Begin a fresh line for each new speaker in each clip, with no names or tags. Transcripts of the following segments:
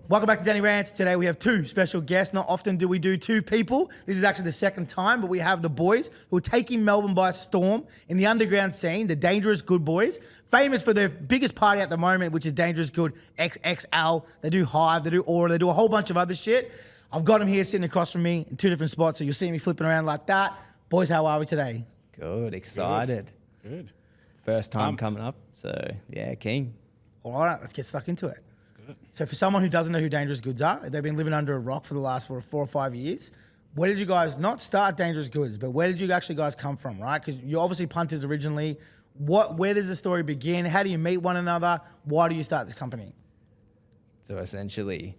Welcome back to Danny Rants. Today we have two special guests. Not often do we do two people. This is actually the second time, but we have the boys who are taking Melbourne by storm in the underground scene, the Dangerous Good Boys, famous for their biggest party at the moment, which is Dangerous Good XXL. They do Hive, they do Aura, they do a whole bunch of other shit. I've got them here sitting across from me in two different spots, so you'll see me flipping around like that. Boys, how are we today?
Good, excited.
Good.
First time
Pumped.
coming up, so yeah, keen.
All right, let's get stuck into it.
Let's do it.
So for someone who doesn't know who Dangerous Goods are, they've been living under a rock for the last 4 or 5 years. Where did you guys not start Dangerous Goods, but where did you actually guys come from, right? Because you're obviously punters originally. Where does the story begin? How do you meet one another? Why do you start this company?
So essentially,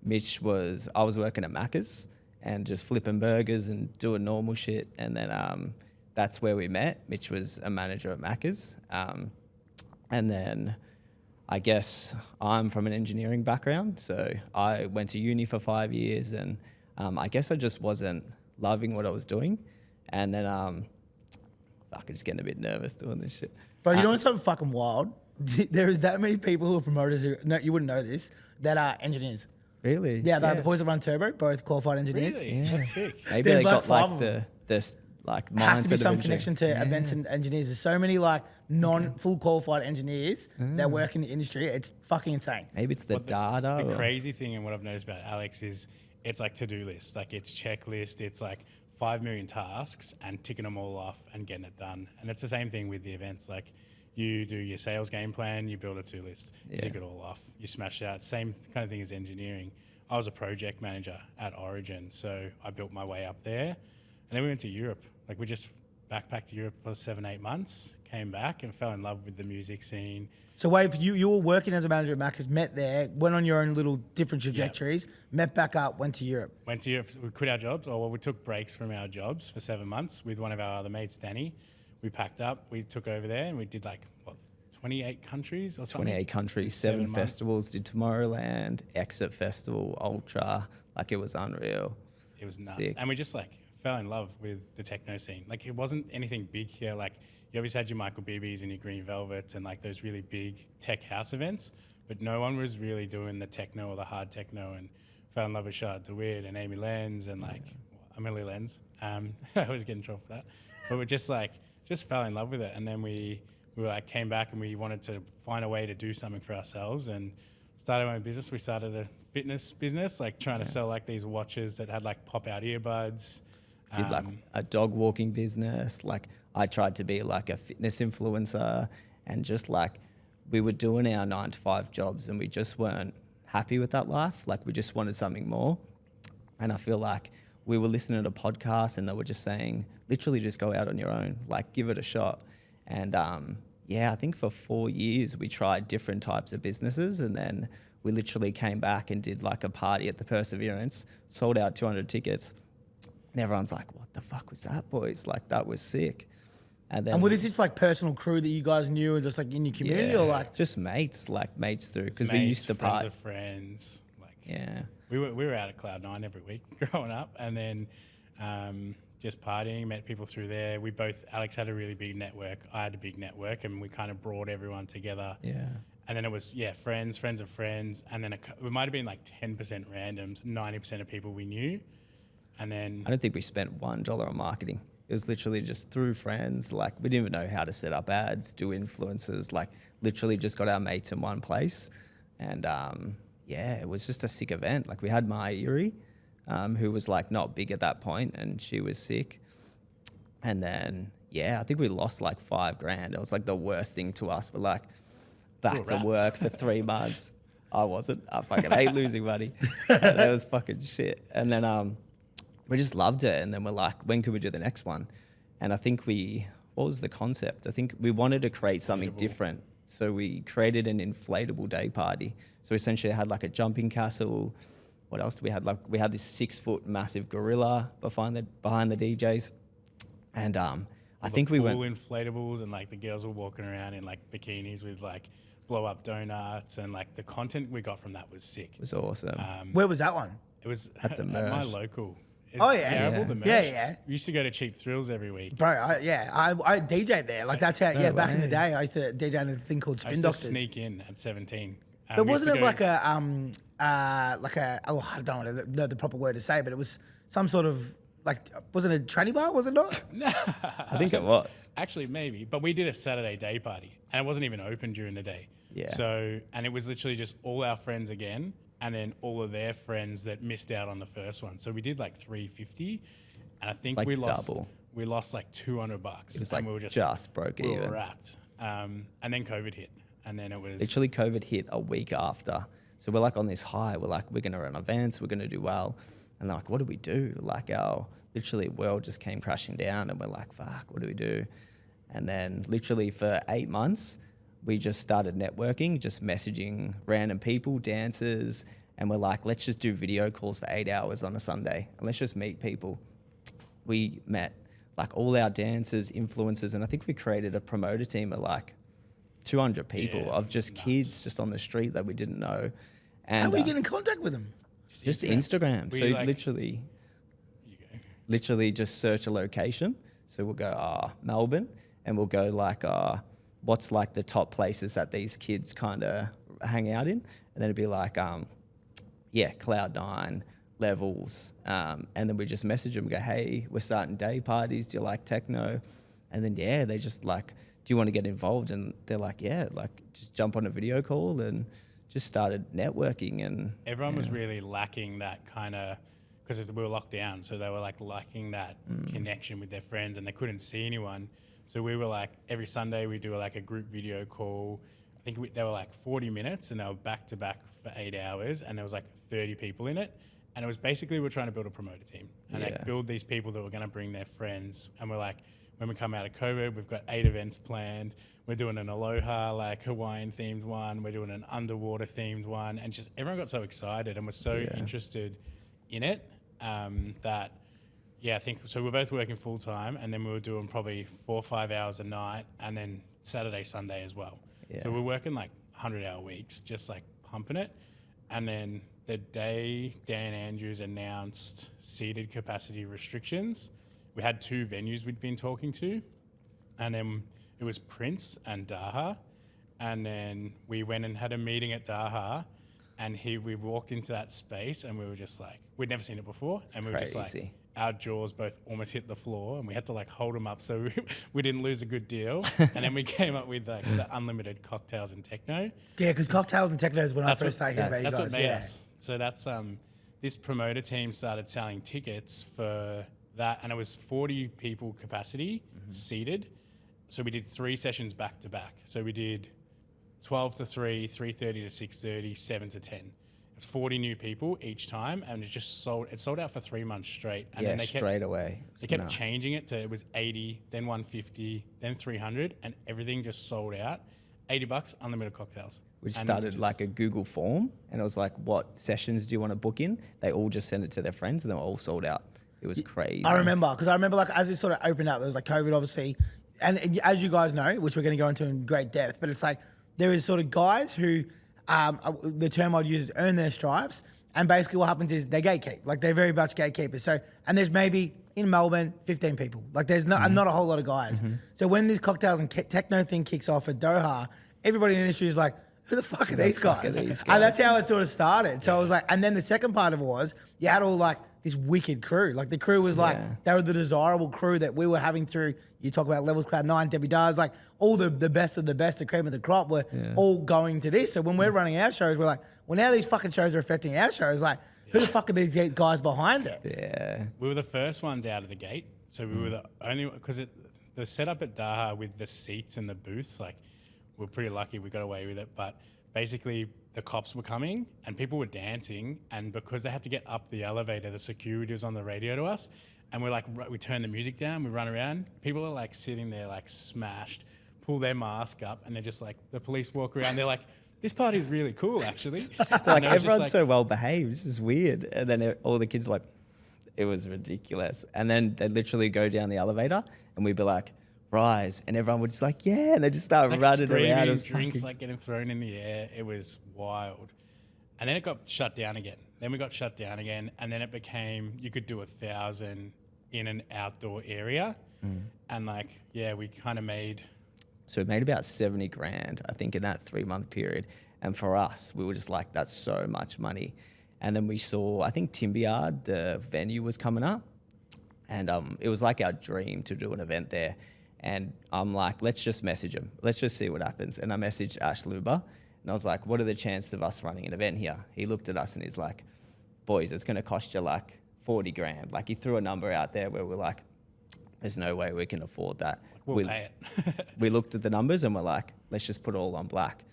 I was working at Macca's and just flipping burgers and doing normal shit, and then that's where we met. Mitch was a manager at Macca's, and then I guess I'm from an engineering background, so I went to uni for 5 years, and I guess I just wasn't loving what I was doing, and then I'm just getting a bit nervous doing this shit.
Bro, you know what's something fucking wild? There is that many people who are promoters who, no, you wouldn't know this, that are engineers.
Really?
Yeah, the boys that run Turbo, both qualified engineers.
Really? That's sick.
Maybe
There's
they
like
got
5
like
of them.
the like mindset
Has to be
of
some
engineering.
connection to events and engineers. There's so many like non-full qualified engineers that work in the industry. It's fucking insane.
Maybe it's the
But
data.
The
or-
crazy thing and what I've noticed about Alex is it's like to-do list. Like it's checklist. It's like 5 million tasks and ticking them all off and getting it done. And it's the same thing with the events. Like you do your sales game plan, you build a to list, you tick it all off, you smash it out. Same kind of thing as engineering. I was a project manager at Origin, so I built my way up there. And then we went to Europe. Like we just backpacked to Europe for 7-8 months, came back and fell in love with the music scene.
So wait, you were working as a manager at Macca's, met there, went on your own little different trajectories, met back up, went to Europe.
Went to Europe, we quit our jobs, we took breaks from our jobs for 7 months with one of our other mates, Danny. We packed up, we took over there and we did 28 countries or something.
28 countries, 7
months.
festivals, did Tomorrowland, Exit Festival, Ultra, like it was unreal.
It was nuts.
Sick.
And we just fell in love with the techno scene. Like it wasn't anything big here. Like you obviously had your Michael Bibbies and your Green Velvets and like those really big tech house events, but no one was really doing the techno or the hard techno, and fell in love with Shard DeWitt and Amy Lenz and Amelie Lenz. I always get in trouble for that. But we just fell in love with it. And then we came back and we wanted to find a way to do something for ourselves and started our own business. We started a fitness business, trying to sell these watches that had pop out earbuds.
Did a dog walking business. I tried to be a fitness influencer, and just we were doing our 9-to-5 jobs and we just weren't happy with that life. We just wanted something more. And I feel like we were listening to podcasts and they were just saying, literally just go out on your own, give it a shot. And I think for 4 years we tried different types of businesses, and then we literally came back and did a party at the Perseverance, sold out 200 tickets. And everyone's like, what the fuck was that, boys? That was sick. And then,
And was this just personal crew that you guys knew and just in your community or
just mates, mates through, because we
Mates,
used to
friends
party.
of friends.
Yeah.
We were out at Cloud 9 every week growing up, and then just partying, met people through there. Alex had a really big network, I had a big network, and we kind of brought everyone together.
Yeah.
And then it was, friends of friends, and then it might have been 10% randoms, 90% of people we knew. And then
I don't think we spent $1 on marketing. It was literally just through friends. We didn't even know how to set up ads, do influencers. Literally just got our mates in one place. And it was just a sick event. We had Maya Yuri, who was not big at that point, and she was sick. And then, I think we lost $5,000. It was the worst thing to us. But back to work for 3 months. I wasn't. I fucking hate losing money. That was fucking shit. And then we just loved it. And then we're like, when could we do the next one? And I think what was the concept? I think we wanted to create something different. So we created an inflatable day party. So essentially I had a jumping castle. What else do we have? We had this 6-foot massive gorilla behind the DJs. And I think we went
inflatables, and the girls were walking around in bikinis with blow up donuts, and the content we got from that was sick.
It was awesome.
Where was that one?
It was
At the
at my
Merch.
local.
Oh, yeah.
Terrible,
Yeah.
the Merch.
Yeah.
We used to go to Cheap Thrills every week.
Bro, I DJ'd there. That's how, back in the
way.
day, I used to DJ in a thing called
I
Spin
used to
Doctors.
sneak in at 17.
But
We used
wasn't
to
it
go-
like I don't know the proper word to say, but it was some sort of like, wasn't it a tranny bar? Was it not?
I think it was.
Actually, maybe. But we did a Saturday day party, and it wasn't even open during the day.
Yeah.
So, and it was literally just all our friends again, and then all of their friends that missed out on the first one. So we did like 350, and I think
like
we lost
double.
we lost like $200.
It was
and
like
we were
just broke
we
even.
were wrapped. And then COVID hit, and then it was
Literally COVID hit a week after. So we're like on this high. We're like, we're going to run events. We're going to do well. And like, what do we do? Like our literally world just came crashing down, and we're like, fuck, what do we do? And then literally for 8 months, we just started networking, just messaging random people, dancers. And we're like, let's just do video calls for 8 hours on a Sunday, and let's just meet people. We met like all our dancers, influencers, and I think we created a promoter team of like 200 people of just kids just on the street that we didn't know. And
How were you get in contact with them?
just Instagram.
We
So
like-
literally just search a location. So we'll go Melbourne, and we'll go like what's like the top places that these kids kind of hang out in, and then it'd be like Cloud9, Levels, and then we just message them and go, hey, we're starting day parties, do you like techno? And then they just like, do you want to get involved? And they're like, yeah, like just jump on a video call, and just started networking. And
everyone was really lacking that kind of, because we were locked down, so they were like lacking that connection with their friends, and they couldn't see anyone. So we were like, every Sunday we do like a group video call. I think they were like 40 minutes, and they were back to back for 8 hours, and there was like 30 people in it. And it was basically, we're trying to build a promoter team and like build these people that were going to bring their friends. And we're like, when we come out of COVID, we've got 8 events planned. We're doing an Aloha, like Hawaiian themed one. We're doing an underwater themed one. And just everyone got so excited and was so interested in it that, I think, so we're both working full time, and then we were doing probably 4 or 5 hours a night, and then Saturday, Sunday as well.
Yeah.
So we're working like 100-hour weeks, just like pumping it. And then the day Dan Andrews announced seated capacity restrictions, we had 2 venues we'd been talking to, and then it was Prince and Daha. And then we went and had a meeting at Daha, and we walked into that space, and we were just like, we'd never seen it before. And we were just like,
Crazy.
our jaws both almost hit the floor, and we had to like hold them up so we didn't lose a good deal. And then we came up with like the unlimited cocktails and techno.
Yeah, because cocktails and techno is when I first started hearing about you
That's
guys.
what made us. So that's this promoter team started selling tickets for that, and it was 40 people capacity seated. So we did 3 sessions back to back. So we did 12 to 3, 3:30 to 6:30, 7 to 10. It's 40 new people each time, and it just sold. It sold out for 3 months straight. And then they
straight away.
They kept changing it to, it was 80, then 150, then 300, and everything just sold out. $80, unlimited cocktails.
We just started like a Google form, and it was like, what sessions do you want to book in? They all just sent it to their friends, and they were all sold out. It was crazy.
I remember, because like as it sort of opened up, there was like COVID obviously, and as you guys know, which we're going to go into in great depth, but it's like there is sort of guys who, the term I'd use is earn their stripes, and basically what happens is they gatekeep, like they're very much gatekeepers. So, and there's maybe in Melbourne 15 people, like there's not a whole lot of guys. So when this cocktails and techno thing kicks off at Doha, everybody in the industry is like, who the fuck are these guys? And that's how it sort of started. So I was like, and then the second part of it was, you had all like this wicked crew. Like the crew was like, they were the desirable crew that we were having through, you talk about Levels, Cloud9, Debbie Dars, like all the best of the best, the cream of the crop were all going to this. So when we're running our shows, we're like, well, now these fucking shows are affecting our shows. Like, who the fuck are these guys behind it?
Yeah.
We were the first ones out of the gate. So we were the only, because the setup at Daha with the seats and the booths, like, we're pretty lucky we got away with it. But basically, the cops were coming and people were dancing, and because they had to get up the elevator, the security was on the radio to us, and we're like, we turn the music down, we run around. People are like sitting there like smashed, pull their mask up, and they're just like, the police walk around, they're like, this party is really cool, actually.
Like everyone's so well behaved. This is weird. And then all the kids are like, it was ridiculous. And then they literally go down the elevator, and we'd be like, rise, and everyone would just like, yeah, and they just start
like
running
screaming,
around. It was
drinks like getting thrown in the air. It was wild. And then it got shut down again. Then we got shut down again, and then it became, you could do 1,000 in an outdoor area. And like, yeah, we kind of made...
So we made about 70 grand, I think, in that 3-month period. And for us, we were just like, that's so much money. And then we saw, I think Timber Yard, the venue was coming up. And it was like our dream to do an event there. And I'm like, let's just message him. Let's just see what happens. And I messaged Ash Luba. And I was like, what are the chances of us running an event here? He looked at us and he's like, boys, it's going to cost you like 40 grand. Like he threw a number out there where we're like, there's no way we can afford that.
We'll pay it.
We looked at the numbers and we're like, let's just put it all on black.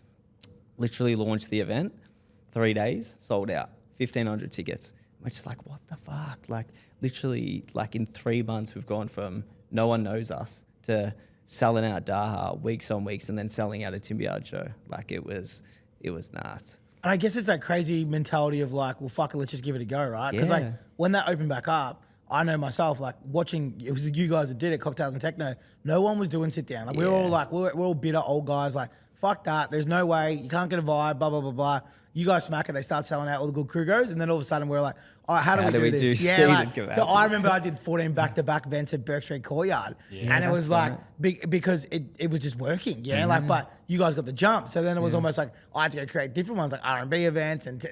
Literally launched the event, 3 days, sold out, 1,500 tickets. We're just like, what the fuck? Like literally like in 3 months, we've gone from no one knows us to selling out Daha weeks on weeks and then selling out a Timber Yard show. Like it was nuts.
And I guess it's that crazy mentality of like, well, fuck it, let's just give it a go, right? Because like
Yeah.
when that opened back up, I know myself, like watching, it was you guys that did it, Cocktails and Techno. No one was doing sit down. Like we were all like, we're all bitter old guys. Like, fuck that. There's no way. You can't get a vibe, blah, blah, blah, blah. You guys smack it. They start selling out all the good crew goes. And then all of a sudden we're like, all right, how do we do this? Yeah, like, so I remember I did 14 back-to-back events at Burke Street Courtyard. Yeah, and it was like, big, because it was just working. Yeah, like, but you guys got the jump. So then it was almost like, I had to go create different ones, like R&B events. And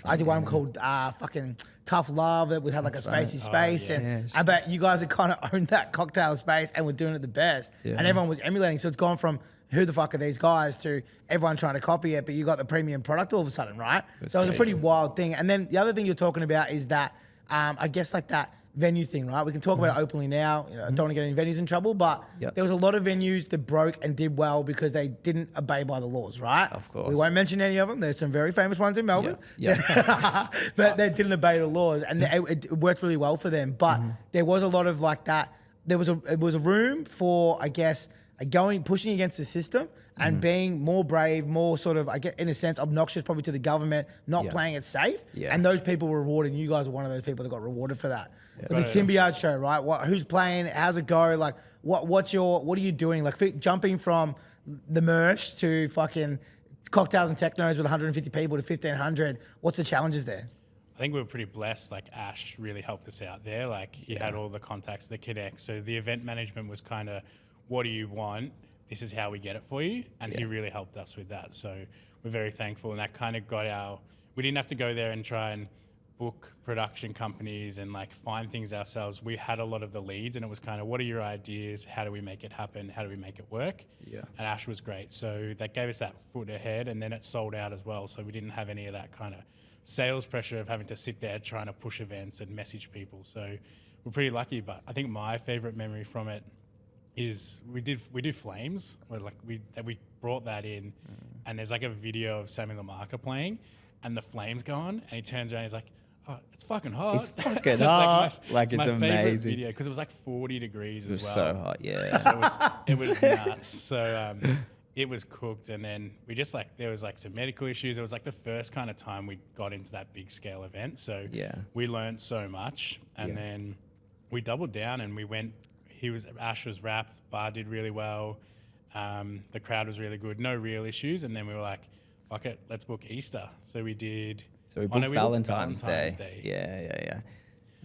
I did one called fucking Tough Love that we had like a spacey space. And I bet you guys had kind of owned that cocktail space and were doing it the best. And everyone was emulating. So it's gone from who the fuck are these guys to everyone trying to copy it, but you got the premium product all of a sudden, right? So it was a pretty wild thing. And then the other thing you're talking about is that, I guess like that venue thing, right? We can talk about it openly now. You know, I don't want to get any venues in trouble, but there was a lot of venues that broke and did well because they didn't obey by the laws, right?
Of course.
We won't mention any of them. There's some very famous ones in Melbourne.
Yeah.
But they didn't obey the laws and it worked really well for them. But there was a lot of like that. It was a room for, I guess, pushing against the system and being more brave, more sort of, I get in a sense, obnoxious probably to the government, not playing it safe. And those people were rewarded. And you guys are one of those people that got rewarded for that. So this Timber Yard show, right? Who's playing? How's it go? Like, what are you doing? Like jumping from the Mersh to fucking Cocktails and Technos with 150 people to 1,500. What's the challenges there?
I think we were pretty blessed. Like Ash really helped us out there. Like he had all the contacts, the connects. So the event management was kind of, what do you want? This is how we get it for you. And he really helped us with that. So we're very thankful. And that kind of got we didn't have to go there and try and book production companies and like find things ourselves. We had a lot of the leads and it was kind of, what are your ideas? How do we make it happen? How do we make it work? Yeah. And Ash was great. So that gave us that foot ahead and then it sold out as well. So we didn't have any of that kind of sales pressure of having to sit there trying to push events and message people. So we're pretty lucky. But I think my favorite memory from it is we did Flames, where like we brought that in, and there's like a video of Sammy Lamarca playing, and the flames go on, and he turns around, and he's like, "Oh, it's fucking hot."
It's fucking hot. Like, it's
my favorite
amazing
video because it was like 40 degrees as well.
So hot, yeah.
So it was nuts. So it was cooked, and then we just like there was like some medical issues. It was like the first kind of time we got into that big scale event. So we learned so much, and then we doubled down and we went. Ash was wrapped, bar did really well, the crowd was really good, no real issues, and then we were like, fuck it, let's book Easter. So we did.
So we booked Valentine's Day. Yeah.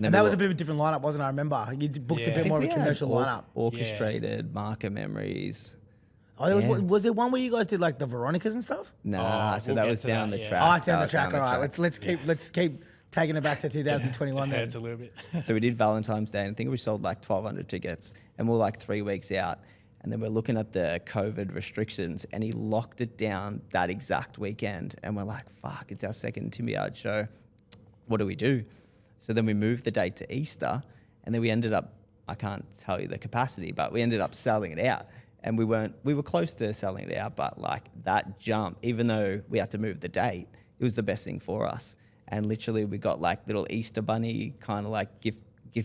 And that was a bit of a different lineup, wasn't it? I remember you booked a bit more of a commercial lineup.
Orchestrated, Marker Memories.
Oh, was there one where you guys did like the Veronicas and stuff?
Nah, so that was down the track.
Oh, it's down the track. All right, let's keep taking it back to 2021 then.
It's a little bit.
So we did Valentine's Day, and I think we sold like 1,200 tickets, and we're like 3 weeks out. And then we're looking at the COVID restrictions, and he locked it down that exact weekend. And we're like, fuck, it's our second Timber Yard show. What do we do? So then we moved the date to Easter, and then we ended up, I can't tell you the capacity, but we ended up selling it out. And we were close to selling it out, but like that jump, even though we had to move the date, it was the best thing for us. And literally we got like little Easter bunny kind of like gift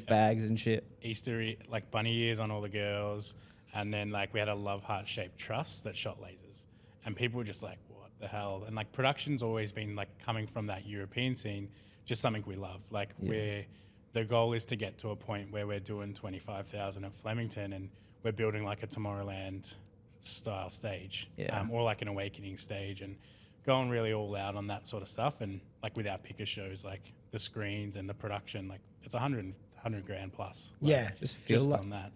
bags and shit.
Easter, like bunny ears on all the girls. And then like we had a love heart shaped truss that shot lasers. And people were just like, what the hell? And like production's always been like coming from that European scene, just something we love. Like the goal is to get to a point where we're doing 25,000 at Flemington and we're building like a Tomorrowland style stage or like an Awakening stage and going really all out on that sort of stuff. And like with our picker shows, like the screens and the production, like it's 100 grand plus. Like,
just feel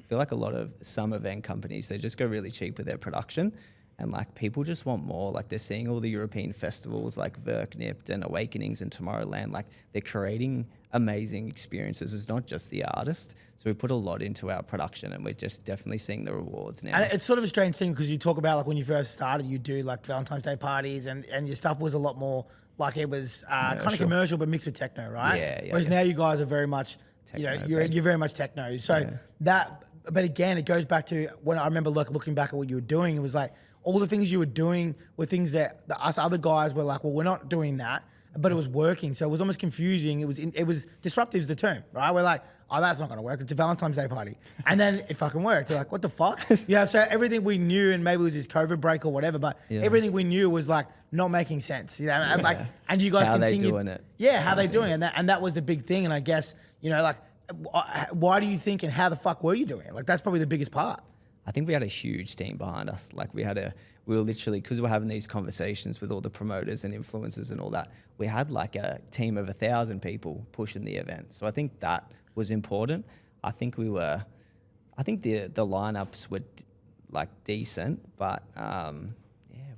like a lot of some event companies, they just go really cheap with their production And like people just want more. Like they're seeing all the European festivals like Verknipt and Awakenings and Tomorrowland. Like they're creating amazing experiences. It's not just the artist. So we put a lot into our production, and we're just definitely seeing the rewards now.
And it's sort of a strange thing because you talk about like when you first started, you do like Valentine's Day parties, and your stuff was a lot more like it was kind of commercial but mixed with techno, right?
Yeah.
Whereas now you guys are very much,
Techno
you're very much techno. So but again, it goes back to when I remember looking back at what you were doing. It was like all the things you were doing were things that us other guys were like, well, we're not doing that, but it was working. So it was almost confusing. It was disruptive is the term, right? We're like, oh, that's not going to work. It's a Valentine's Day party. And then it fucking worked. You're like, what the fuck? Yeah, so everything we knew, and maybe it was this COVID break or whatever, but everything we knew was like not making sense. You know, and like, and you guys
how
continued.
they doing it.
Yeah, how they doing it. And that was the big thing. And I guess, you know, like, why do you think and how the fuck were you doing it? Like, that's probably the biggest part.
I think we had a huge team behind us. Like we were literally, because we're having these conversations with all the promoters and influencers and all that, we had like a team of 1,000 people pushing the event. So I think that was important. I think the lineups were like decent, but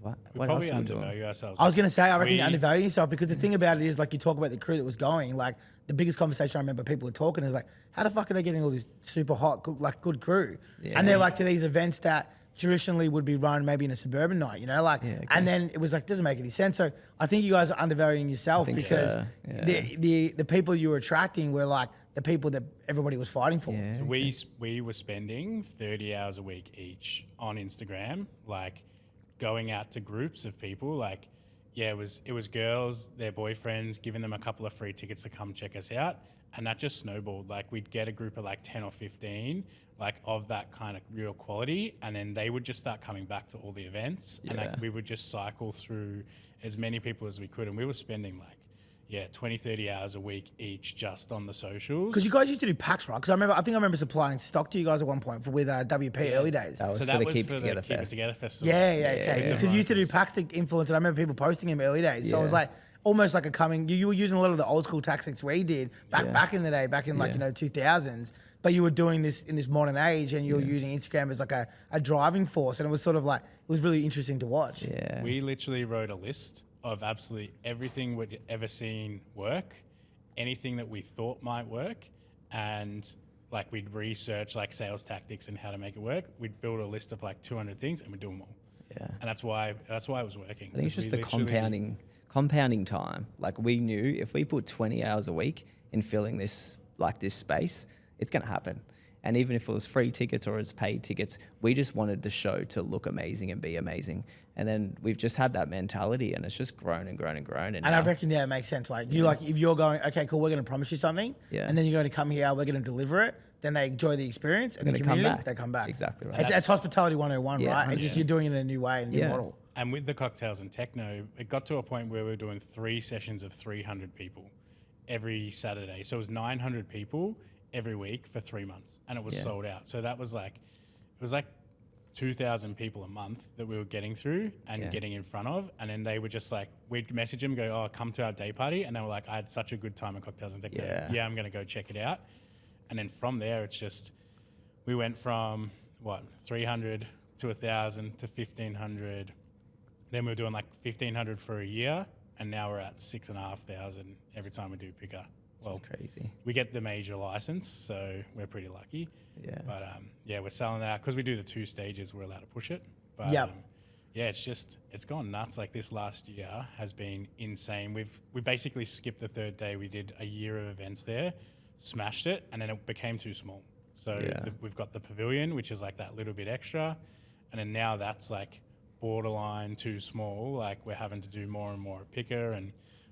what else
probably
are we doing?
undervalue ourselves.
I was going to say, I reckon you undervalue yourself, because the thing about it is, like, you talk about the crew that was going, like, the biggest conversation I remember people were talking is like, how the fuck are they getting all this super hot, good crew?
Yeah.
And they're like to these events that traditionally would be run maybe in a suburban night, you know, like, and then it was like, doesn't make any sense. So I think you guys are undervaluing yourself, because the people you were attracting were like the people that everybody was fighting for.
Yeah.
So we were spending 30 hours a week each on Instagram, like going out to groups of people, like, yeah, it was girls, their boyfriends, giving them a couple of free tickets to come check us out. And that just snowballed. Like, we'd get a group of like 10 or 15, like, of that kind of real quality. And then they would just start coming back to all the events. And like, we would just cycle through as many people as we could. And we were spending like, 20, 30 hours a week each just on the socials.
Because you guys used to do packs, right? Because I think I remember supplying stock to you guys at one point with WP early days.
That was
So
for
that
the
was
Keep
for
It
the
Together
Keep It
Fest.
Together Festival.
Okay. Because you used to do packs to influence, and I remember people posting him early days. So it was like almost like you were using a lot of the old school tactics we did back in the day, back in like, 2000s. But you were doing this in this modern age, and you were using Instagram as like a driving force. And it was sort of like, it was really interesting to watch.
Yeah.
We literally wrote a list of absolutely everything we'd ever seen work, anything that we thought might work, and like we'd research like sales tactics and how to make it work. We'd build a list of like 200 things, and we'd do them all.
Yeah.
And that's why it was working.
I think it's just the compounding time. Like, we knew if we put 20 hours a week in filling this space, it's going to happen. And even if it was free tickets or it's paid tickets, we just wanted the show to look amazing and be amazing. And then we've just had that mentality, and it's just grown and grown and grown. And
I reckon, it makes sense. Like, you like, if you're going, okay, cool, we're going to promise you something, and then you're going to come here, we're going to deliver it, then they enjoy the experience, and the community, they come back.
Exactly right.
It's hospitality 101, right?
100%.
It's just you're doing it in a new way, a new model.
And with the cocktails and techno, it got to a point where we were doing 3 sessions of 300 people every Saturday. So it was 900 people every week for 3 months, and it was sold out. So that was like, it was like 2,000 people a month that we were getting through and getting in front of. And then they were just like, we'd message them, go, oh, come to our day party. And they were like, I had such a good time at Cocktails and Techno. Yeah, I'm going to go check it out. And then from there, it's just, we went from 300 to 1,000 to 1,500. Then we were doing like 1,500 for a year. And now we're at 6,500 every time we do picker. Well,
it's crazy.
We get the major license, so we're pretty lucky.
Yeah.
But we're selling that because we do the 2 stages. We're allowed to push it. But it's gone nuts. Like, this last year has been insane. We basically skipped the 3rd day. We did a year of events there, smashed it, and then it became too small. So we've got the pavilion, which is like that little bit extra, and then now that's like borderline too small. Like, we're having to do more and more at picker, and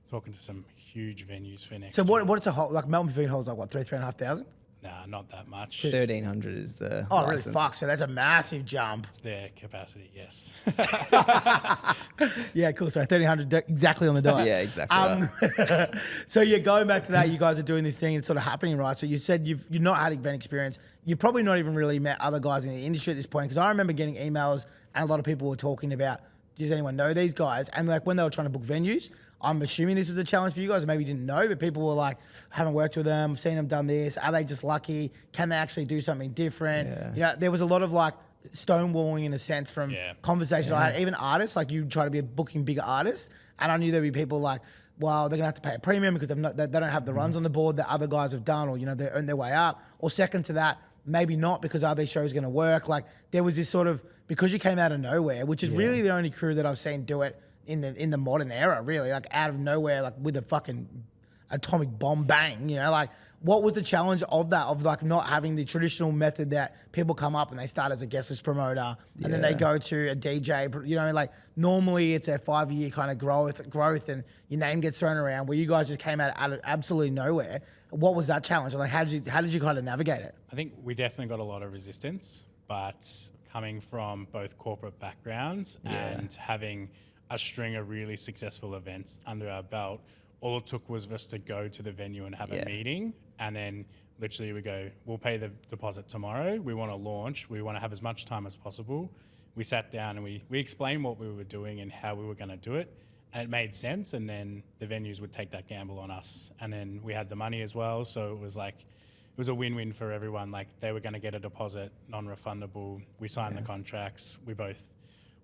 talking to some huge venues for next
So
year.
what's a whole, like, Melbourne Pavilion holds like, what, 3,500?
Nah, not that much.
1,300 is the
Oh,
license.
really? Fuck. So that's a massive jump.
It's their capacity, yes.
Yeah, cool. So 1,300 exactly on the dot.
Yeah, exactly. Right.
So going back to that, you guys are doing this thing. It's sort of happening, right? So you said you've not had event experience. You've probably not even really met other guys in the industry at this point. Because I remember getting emails, and a lot of people were talking about, does anyone know these guys? And like, when they were trying to book venues, I'm assuming this was a challenge for you guys. Maybe you didn't know, but people were like, haven't worked with them, seen them done this. Are they just lucky? Can they actually do something different?
Yeah.
You know, there was a lot of like stonewalling in a sense from conversations I had. Even artists, like you try to be booking bigger artists, and I knew there'd be people like, well, they're gonna have to pay a premium because they don't have the runs on the board that other guys have done, or they earn their way up. Or second to that, maybe not because are these shows gonna work? Like there was this sort of, because you came out of nowhere, which is really the only crew that I've seen do it in the modern era, really, like out of nowhere, like with a fucking atomic bomb bang, like what was the challenge of that, of like not having the traditional method that people come up and they start as a guest list promoter and then they go to a DJ, like normally it's a 5-year kind of growth and your name gets thrown around, where you guys just came out of absolutely nowhere. What was that challenge? Like how did you kind of navigate it?
I think we definitely got a lot of resistance, but coming from both corporate backgrounds and having a string of really successful events under our belt, all it took was for us to go to the venue and have a meeting, and then literally we go, we'll pay the deposit tomorrow. We want to launch. We want to have as much time as possible. We sat down and we explained what we were doing and how we were going to do it, and it made sense. And then the venues would take that gamble on us, and then we had the money as well. So it was like, it was a win-win for everyone. Like they were going to get a deposit, non-refundable. We signed the contracts. We both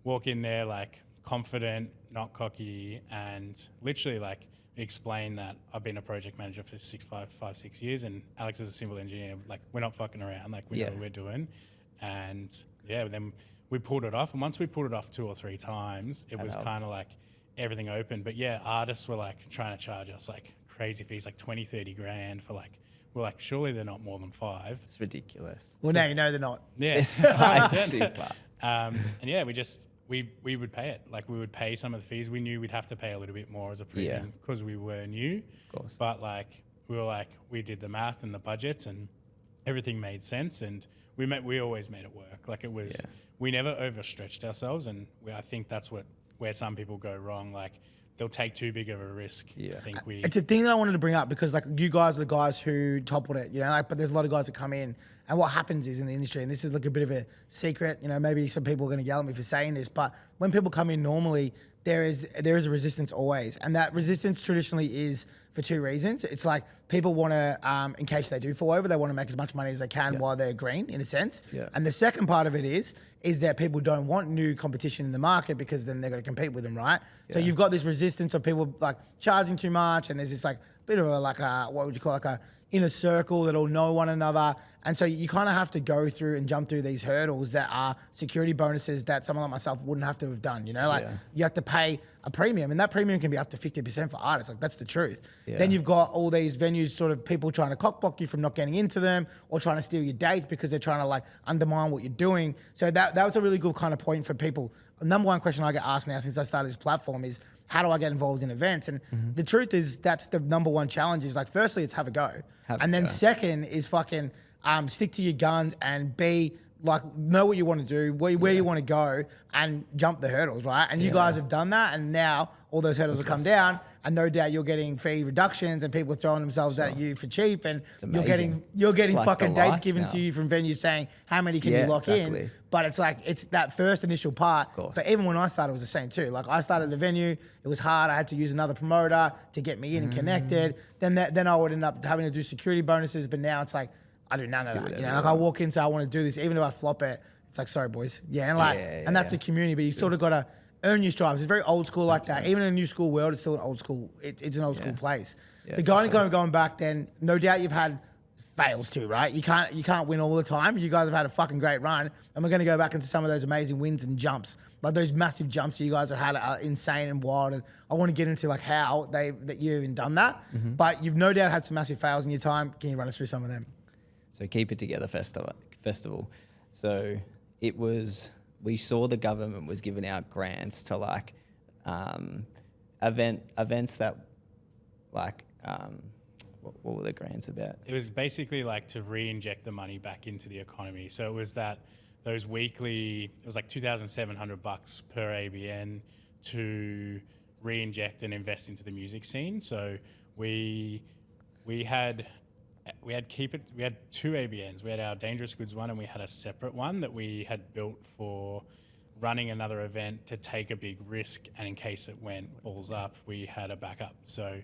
walk in there like confident, not cocky, and literally like explain that I've been a project manager for 6 years, and Alex is a civil engineer. Like we're not fucking around. Like we know what we're doing, and then we pulled it off. And once we pulled it off 2 or 3 times, it was kind of like everything opened. But artists were like trying to charge us like crazy fees, like 20, 30 grand for like. We're like, surely they're not more than 5.
It's ridiculous.
Well, now you know they're not.
Yeah,
It's 5 actually.
and we would pay it. Like we would pay some of the fees. We knew we'd have to pay a little bit more as a premium because we were new.
Of course.
But like we did the math and the budgets and everything made sense, and we always made it work. Like it was, we never overstretched ourselves, and I think that's where some people go wrong. Like they'll take too big of a risk.
Yeah.
I think
It's a thing that I wanted to bring up because like you guys are the guys who toppled it, but there's a lot of guys that come in, and what happens is in the industry, and this is like a bit of a secret, maybe some people are going to yell at me for saying this, but when people come in normally, there is a resistance always, and that resistance traditionally is for 2 reasons. It's like people want to, in case they do fall over, they want to make as much money as they can while they're green, in a sense.
Yeah.
And the second part of it is that people don't want new competition in the market because then they're going to compete with them, right? So you've got this resistance of people like charging too much, and there's this like bit of what would you call like a inner circle that all know one another. And so you kind of have to go through and jump through these hurdles that are security bonuses that someone like myself wouldn't have to have done, you have to pay a premium, and that premium can be up to 50% for artists. Like that's the truth.
Yeah.
Then you've got all these venues, sort of people trying to cockblock you from not getting into them, or trying to steal your dates because they're trying to like undermine what you're doing. So that was a really good kind of point for people. The number one question I get asked now since I started this platform is, how do I get involved in events? And the truth is that's the number one challenge is like, firstly, it's have a go. And then second is fucking stick to your guns and be like, know what you want to do, where you want to go, and jump the hurdles, right? And you guys have done that, and now all those hurdles have come down, and no doubt you're getting fee reductions and people throwing themselves at you for cheap, and you're getting
It's like
fucking
the
dates
life
given
now.
to you from venues saying how many can you lock in. But it's like, it's that first initial part. But even when I started, it was the same too. Like I started the venue, it was hard. I had to use another promoter to get me in and connected. Then I would end up having to do security bonuses. But now it's like, I do none of that. Like I walk in, say I want to do this, even if I flop it, it's like, sorry boys. And that's the community, but you sort of got to earn your stripes. It's very old school like that. Even in a new school world, it's still an old school. It's an old school place. So going back then, no doubt you've had fails too, right? You can't win all the time. You guys have had a fucking great run, and we're going to go back into some of those amazing wins and jumps. Like those massive jumps that you guys have had are insane and wild, and I want to get into like how that you've even done that. But you've no doubt had some massive fails in your time. Can you run us through some of them?
So Keep It Together festival. So it was, we saw the government was giving out grants to like events that like, what were the grants about?
It was basically like to re-inject the money back into the economy. So it was those weekly, it was like $2,700 per ABN to re-inject and invest into the music scene. So we had 2 ABNs. We had our Dangerous Goods one, and we had a separate one that we had built for running another event to take a big risk, and in case it went balls up, we had a backup. So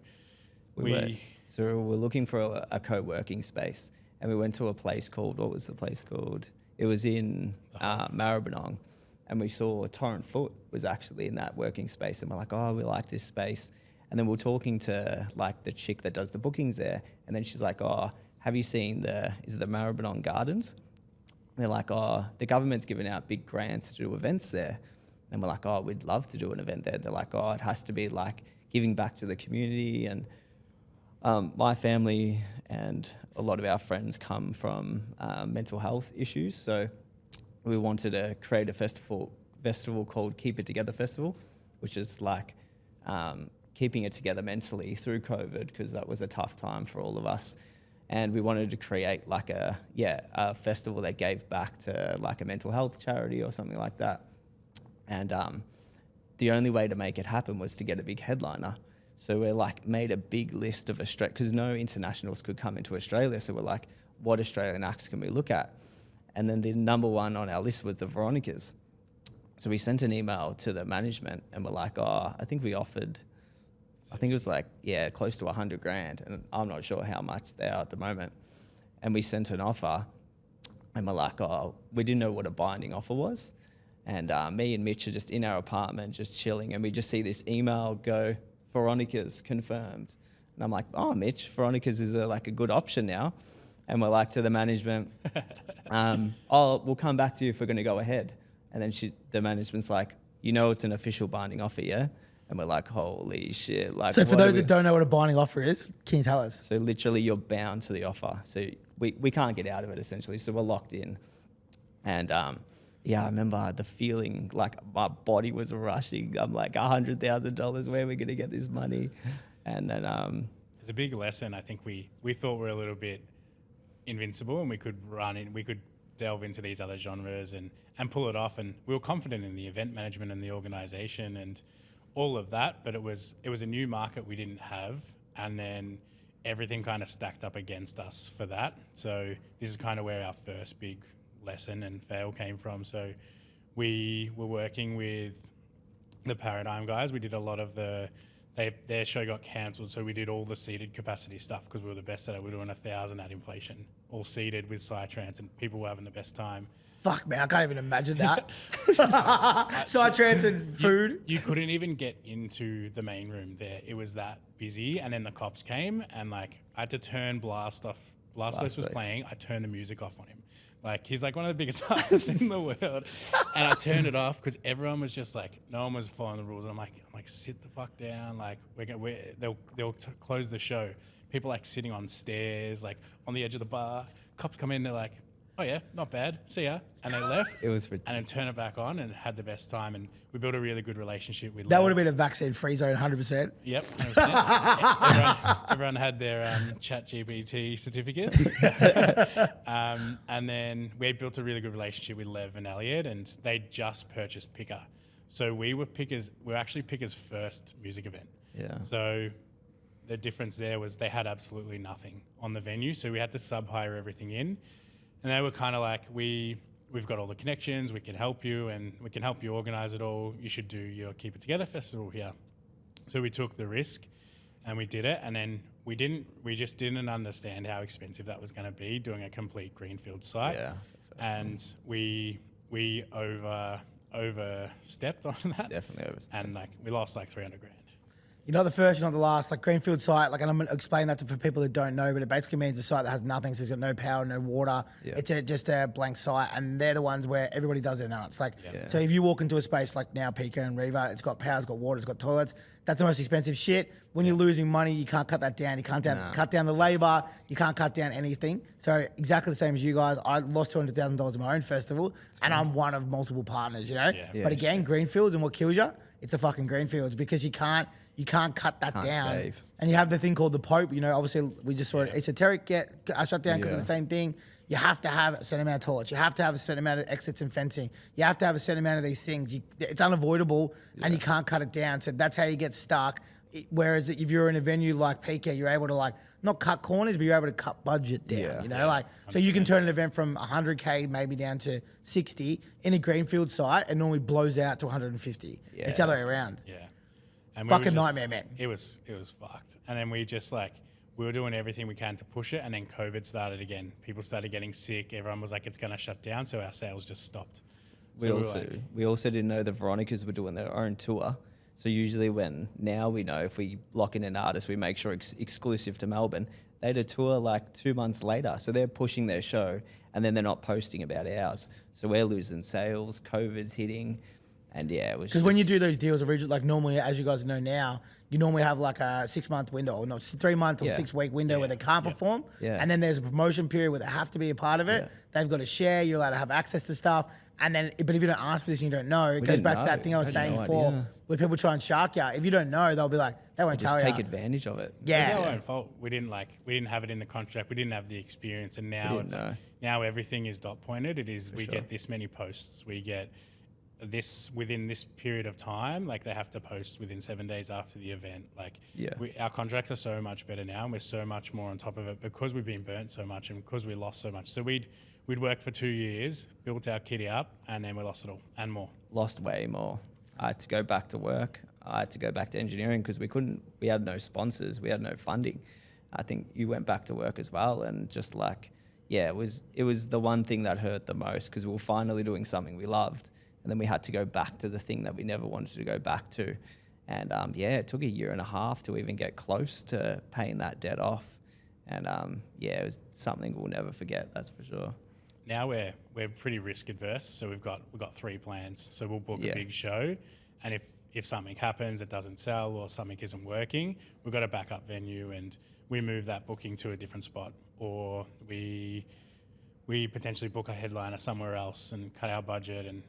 we were
looking for a co-working space, and we went to a place called, what was the place called? It was in Maribyrnong, and we saw Torrent Foot was actually in that working space, and we're like, oh, we like this space. And then we're talking to like the chick that does the bookings there, and then she's like, oh, have you seen is it the Maribyrnong Gardens? And they're like, oh, the government's giving out big grants to do events there. And we're like, oh, we'd love to do an event there. They're like, oh, it has to be like giving back to the community. And my family and a lot of our friends come from mental health issues. So we wanted to create a festival called Keep It Together Festival, which is like keeping it together mentally through COVID, because that was a tough time for all of us. And we wanted to create like a festival that gave back to like a mental health charity or something like that. And the only way to make it happen was to get a big headliner. So we're like made a big list of Australia, because no internationals could come into Australia. So we're like, what Australian acts can we look at? And then the number one on our list was the Veronicas. So we sent an email to the management and we're like, oh, I think it was like, close to $100,000. And I'm not sure how much they are at the moment. And we sent an offer and we're like, oh, we didn't know what a binding offer was. And me and Mitch are just in our apartment, just chilling. And we just see this email go, Veronica's confirmed. And I'm like, oh, Mitch, Veronica's is like a good option now. And we're like to the management, we'll come back to you if we're going to go ahead. And then the management's like, it's an official binding offer, yeah? And we're like, holy shit. Like,
so for those that don't know what a binding offer is, can you tell us?
So literally you're bound to the offer. So we can't get out of it essentially. So we're locked in. And I remember the feeling like my body was rushing. I'm like, $100,000, where are we going to get this money? And then...
It's a big lesson. I think we thought we were a little bit invincible and we could delve into these other genres and pull it off. And we were confident in the event management and the organization and all of that, but it was a new market we didn't have, and then everything kind of stacked up against us for that. So this is kind of where our first big lesson and fail came from. So we were working with the Paradigm guys. We did a lot of their show got cancelled, so we did all the seated capacity stuff because we were the best at it. We were doing 1,000 at inflation, all seated with Psytrance, and people were having the best time.
Fuck, man, I can't even imagine that. Psytrance and food.
You couldn't even get into the main room there. It was that busy. And then the cops came and like I had to turn Blast off. Blastos was playing. I turned the music off on him. Like he's like one of the biggest artists in the world. And I turned it off because everyone was just like, no one was following the rules. And I'm like, sit the fuck down. Like they'll close the show. People like sitting on stairs, like on the edge of the bar. Cops come in, they're like, oh yeah, not bad, see ya. And they left.
It was ridiculous.
And then turn it back on and had the best time. And we built a really good relationship with
That would have been a vaccine-free zone, 100%.
Yep, 100%. everyone had their ChatGPT certificates. And then we built a really good relationship with Lev and Elliot, and they just purchased Picker. So we were actually Picker's first music event.
Yeah.
So the difference there was they had absolutely nothing on the venue. So we had to sub-hire everything in. And they were kind of like, we've got all the connections, we can help you, and we can help you organise it all. You should do your Keep It Together festival here. So we took the risk and we did it. And then we just didn't understand how expensive that was going to be doing a complete greenfield site.
Yeah.
And we overstepped on that.
Definitely overstepped.
And like we lost like 300 grand.
You're not the first, you're not the last. Like Greenfield site, like, and I'm going to explain that for people that don't know, but it basically means a site that has nothing, so it's got no power, no water.
Yeah.
It's just a blank site, and they're the ones where everybody does their nuts. Like,
Yeah.
so if you walk into a space like now, Pika and Reva, it's got power, it's got water, it's got toilets. That's the most expensive shit. When you're losing money, you can't cut that down. You can't cut down the labor. You can't cut down anything. So exactly the same as you guys. I lost $200,000 in my own festival, and I'm one of multiple partners, you know?
Yeah.
But again, Greenfields, and what kills you, it's the fucking Greenfields, because you can't cut that down.
Save.
And you have the thing called the Pope, you know, obviously we just saw it esoteric get shut down because of the same thing. You have to have a certain amount of toilets. You have to have a certain amount of exits and fencing. You have to have a certain amount of these things. It's unavoidable and you can't cut it down. So that's how you get stuck. Whereas if you're in a venue like PK, you're able to like, not cut corners, but you're able to cut budget down, you know, like, 100%. So you can turn an event from 100K maybe down to 60 in a greenfield site and normally blows out to 150. It's the other way around.
Yeah. And
Fucking nightmare, man.
It was fucked. And then we we were doing everything we can to push it, and then COVID started again. People started getting sick. Everyone was like, it's going to shut down. So our sales just stopped.
We also didn't know the Veronicas were doing their own tour. So usually now we know if we lock in an artist, we make sure exclusive to Melbourne. They had a tour like 2 months later. So they're pushing their show and then they're not posting about ours. So we're losing sales, COVID's hitting. And yeah, it was
because when you do those deals, originally, like normally, as you guys know now, you normally have like a 6 month window, or not 3 month or 6 week window where they can't perform.
Yeah.
And then there's a promotion period where they have to be a part of it.
Yeah.
They've got to share. You're allowed to have access to stuff. And then, but if you don't ask for this and you don't know, it goes back to that thing I was saying before, where people try and shark you. If you don't know, they'll be like, they won't tell you.
Just take advantage of it.
Yeah.
It's our own fault. We didn't have it in the contract. We didn't have the experience, and now now everything is dot pointed. It is we get this many posts. We get this within this period of time. Like they have to post within 7 days after the event. Like our contracts are so much better now, and we're so much more on top of it because we've been burnt so much and because we lost so much. So we'd worked for 2 years, built our kitty up, and then we lost it all and more.
Lost way more. I had to go back to work. I had to go back to engineering because we had no sponsors. We had no funding. I think you went back to work as well. And just like, it was the one thing that hurt the most because we were finally doing something we loved. And then we had to go back to the thing that we never wanted to go back to. And it took 1.5 years to even get close to paying that debt off. And it was something we'll never forget, that's for sure.
Now we're pretty risk adverse, so we've got 3 plans. So we'll book a big show, and if something happens, it doesn't sell or something isn't working, we've got a backup venue, and we move that booking to a different spot, or we potentially book a headliner somewhere else and cut our budget, and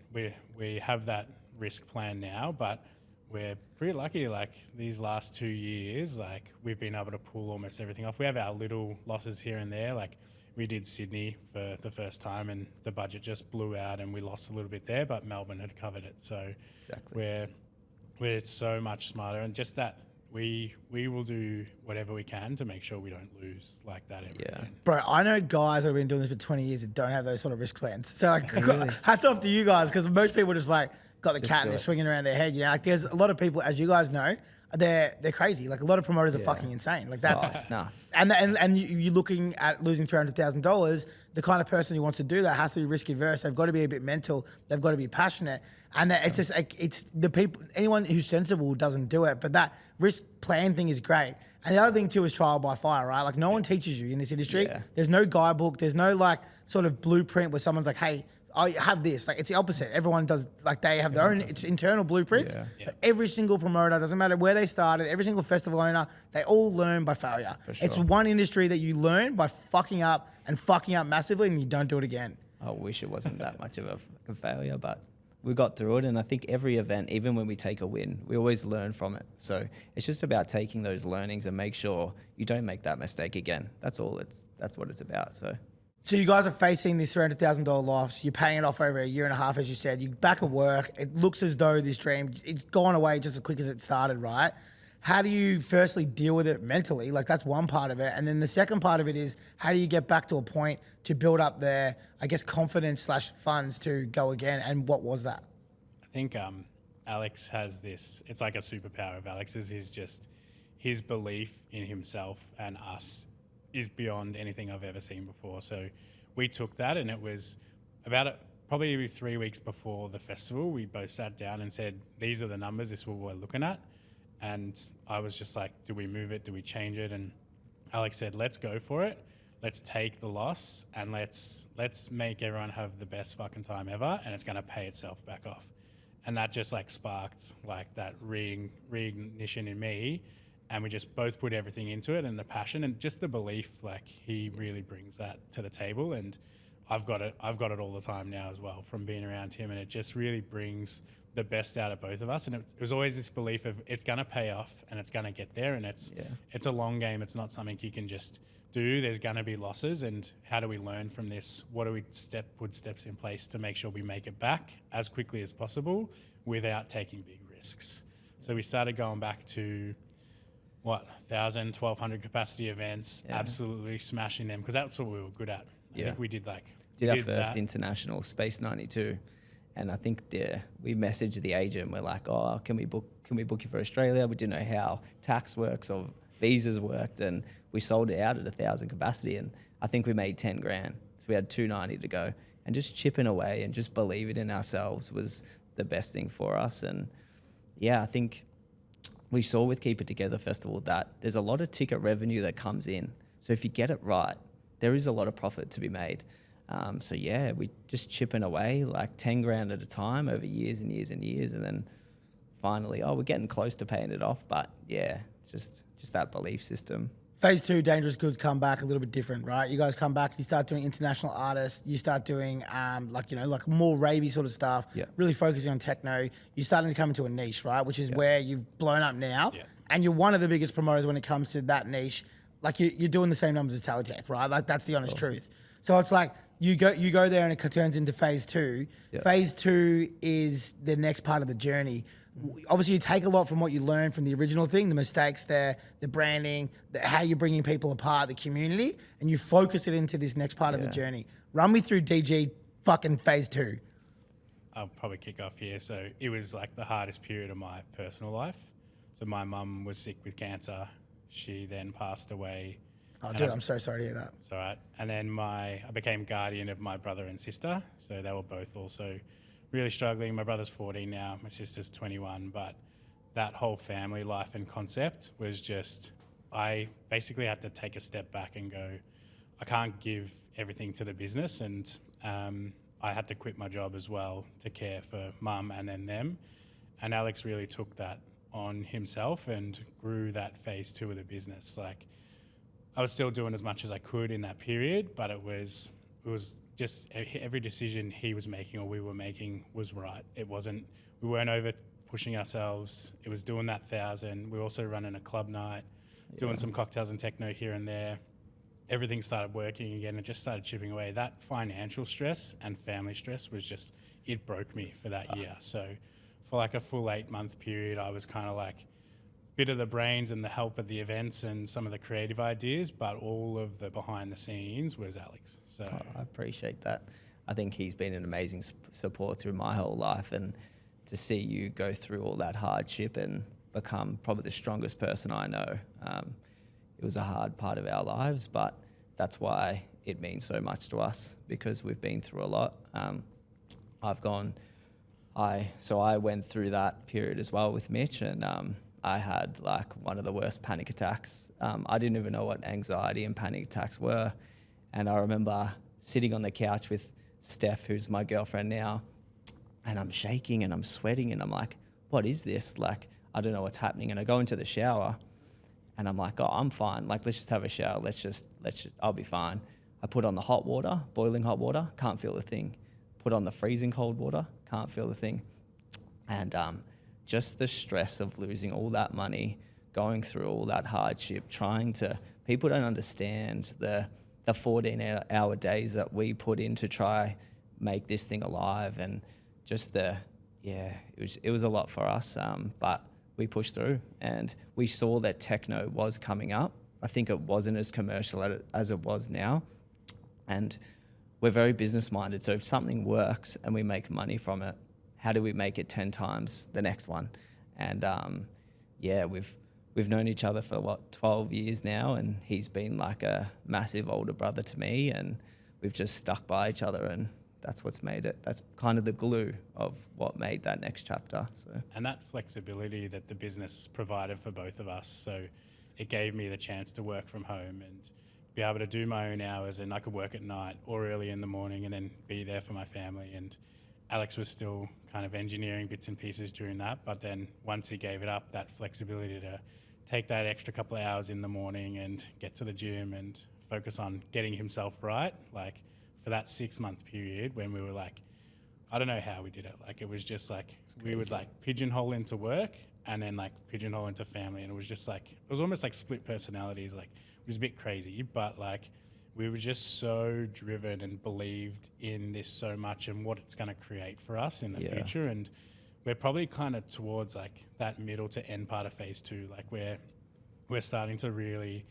we have that risk plan now. But we're pretty lucky. Like these last 2 years, like we've been able to pull almost everything off. We have our little losses here and there, like. We did Sydney for the first time and the budget just blew out and we lost a little bit there, but Melbourne had covered it. So we're so much smarter, and just that we will do whatever we can to make sure we don't lose like that ever again.
Bro, I know guys that have been doing this for 20 years that don't have those sort of risk plans. So like, hats off to you guys, because most people just like got the cat and they're swinging around their head. You know, like there's a lot of people, as you guys know, they're crazy. Like a lot of promoters are fucking insane. Like that's
it's nuts.
And you're looking at losing $300,000. The kind of person who wants to do that has to be risk adverse. They've got to be a bit mental. They've got to be passionate. And it's just like it's the people. Anyone who's sensible doesn't do it. But that risk plan thing is great. And the other thing too is trial by fire, right? Like no one teaches you in this industry. Yeah. There's no guidebook. There's no like sort of blueprint where someone's like, hey, I have this. Like it's the opposite. Everyone does, like they have their own internal blueprints. But every single promoter, doesn't matter where they started, every single festival owner, they all learn by failure. Sure. It's one industry that you learn by fucking up massively, and you don't do it again.
I wish it wasn't that much of a failure, but we got through it. And I think every event, even when we take a win, we always learn from it. So it's just about taking those learnings and make sure you don't make that mistake again. That's what it's about.
So you guys are facing this $300,000 loss. You're paying it off over 1.5 years, as you said. You're back at work. It looks as though this dream, it's gone away just as quick as it started, right? How do you firstly deal with it mentally? Like that's one part of it. And then the second part of it is how do you get back to a point to build up their, I guess, confidence / funds to go again? And what was that?
I think Alex has this, it's like a superpower of Alex's, is just his belief in himself and us is beyond anything I've ever seen before. So we took that, and it was probably 3 weeks before the festival, we both sat down and said, these are the numbers, this is what we're looking at. And I was just like, do we move it? Do we change it? And Alex said, let's go for it. Let's take the loss and let's make everyone have the best fucking time ever, and it's gonna pay itself back off. And that just like sparked like that reignition in me. And we just both put everything into it, and the passion and just the belief, like he really brings that to the table. And I've got it all the time now as well from being around him, and it just really brings the best out of both of us. And it was always this belief of it's going to pay off and it's going to get there. And it's a long game. It's not something you can just do. There's going to be losses, and how do we learn from this? What do we put steps in place to make sure we make it back as quickly as possible without taking big risks? So we started going back to 1,000, 1,200 capacity events, absolutely smashing them, because that's what we were good at. I think we did our first
international Space 92, and I think we messaged the agent. We're like, oh, can we book you for Australia? We didn't know how tax works or visas worked, and we sold it out at 1,000 capacity, and I think we made 10 grand. So we had 290 to go, and just chipping away and just believing in ourselves was the best thing for us. And yeah, I think we saw with Keep It Together Festival that there's a lot of ticket revenue that comes in. So if you get it right, there is a lot of profit to be made. So yeah, we just chipping away like 10 grand at a time over years and years and years. And then finally, we're getting close to paying it off. But yeah, just that belief system.
Phase 2, Dangerous Goods come back a little bit different, right? You guys come back, you start doing international artists, you start doing like more ravey sort of stuff,
Yeah.
really focusing on techno. You're starting to come into a niche, right? Which is where you've blown up now. Yeah. And you're one of the biggest promoters when it comes to that niche. Like you're doing the same numbers as Teletech, right? Like that's the honest truth. So it's like you go there and it turns into phase 2. Yeah. Phase 2 is the next part of the journey. Obviously, you take a lot from what you learned from the original thing, the mistakes there, the branding, how you're bringing people apart, the community, and you focus it into this next part of the journey. Run me through DG fucking phase 2.
I'll probably kick off here. So it was like the hardest period of my personal life. So my mum was sick with cancer. She then passed away.
Oh, dude, I'm so sorry to hear that.
It's all right. And then I became guardian of my brother and sister. So they were both also really struggling. My brother's 14 now, my sister's 21, but that whole family life and concept was just, I basically had to take a step back and go, I can't give everything to the business, and I had to quit my job as well to care for mum and then them. And Alex really took that on himself and grew that phase 2 of the business. Like I was still doing as much as I could in that period, but it was just every decision he was making or we were making was right. We weren't over pushing ourselves. It was doing that 1,000. We were also running a club night, doing some cocktails and techno here and there. Everything started working again. It just started chipping away. That financial stress and family stress was just, it broke me for that year. So for like a full 8-month period, I was kind of like bit of the brains and the help of the events and some of the creative ideas, but all of the behind the scenes was Alex. So
I appreciate that. I think he's been an amazing support through my whole life, and to see you go through all that hardship and become probably the strongest person I know. It was a hard part of our lives, but that's why it means so much to us, because we've been through a lot. I went through that period as well with Mitch, and I had like one of the worst panic attacks. I didn't even know what anxiety and panic attacks were. And I remember sitting on the couch with Steph, who's my girlfriend now, and I'm shaking and I'm sweating and I'm like, what is this? Like, I don't know what's happening. And I go into the shower and I'm like, oh, I'm fine. Like, let's just have a shower. I'll be fine. I put on the hot water, boiling hot water, can't feel a thing. Put on the freezing cold water, can't feel a thing. And just the stress of losing all that money, going through all that hardship, people don't understand the 14-hour days that we put in to try make this thing alive, and just it was a lot for us, but we pushed through, and we saw that techno was coming up. I think it wasn't as commercial as it was now, and we're very business minded. So if something works and we make money from it, how do we make it 10 times the next one? And we've known each other for 12 years now, and he's been like a massive older brother to me, and we've just stuck by each other, and that's what's made it. That's kind of the glue of what made that next chapter. So,
and that flexibility that the business provided for both of us. So it gave me the chance to work from home and be able to do my own hours, and I could work at night or early in the morning and then be there for my family. And Alex was still kind of engineering bits and pieces during that, but then once he gave it up, that flexibility to take that extra couple of hours in the morning and get to the gym and focus on getting himself right, like for that 6-month period when we were like, I don't know how we did it. Like, it was just like, we would like pigeonhole into work and then like pigeonhole into family. And it was just like, it was almost like split personalities. Like, it was a bit crazy, but like, we were just so driven and believed in this so much and what it's going to create for us in the future. And we're probably kind of towards like that middle to end part of phase 2. Like, we're starting to really,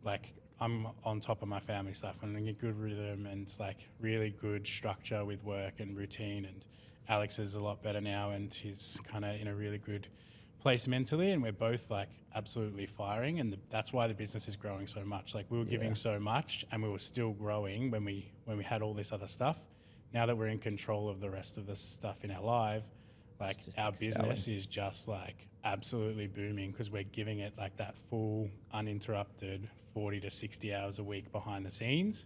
like, I'm on top of my family stuff and in a good rhythm and it's like really good structure with work and routine. And Alex is a lot better now and he's kind of in a really good place mentally, and we're both like absolutely firing, and that's why the business is growing so much. Like we were giving so much, and we were still growing when we had all this other stuff. Now that we're in control of the rest of the stuff in our life, like our business is just like absolutely booming because we're giving it like that full uninterrupted 40 to 60 hours a week behind the scenes.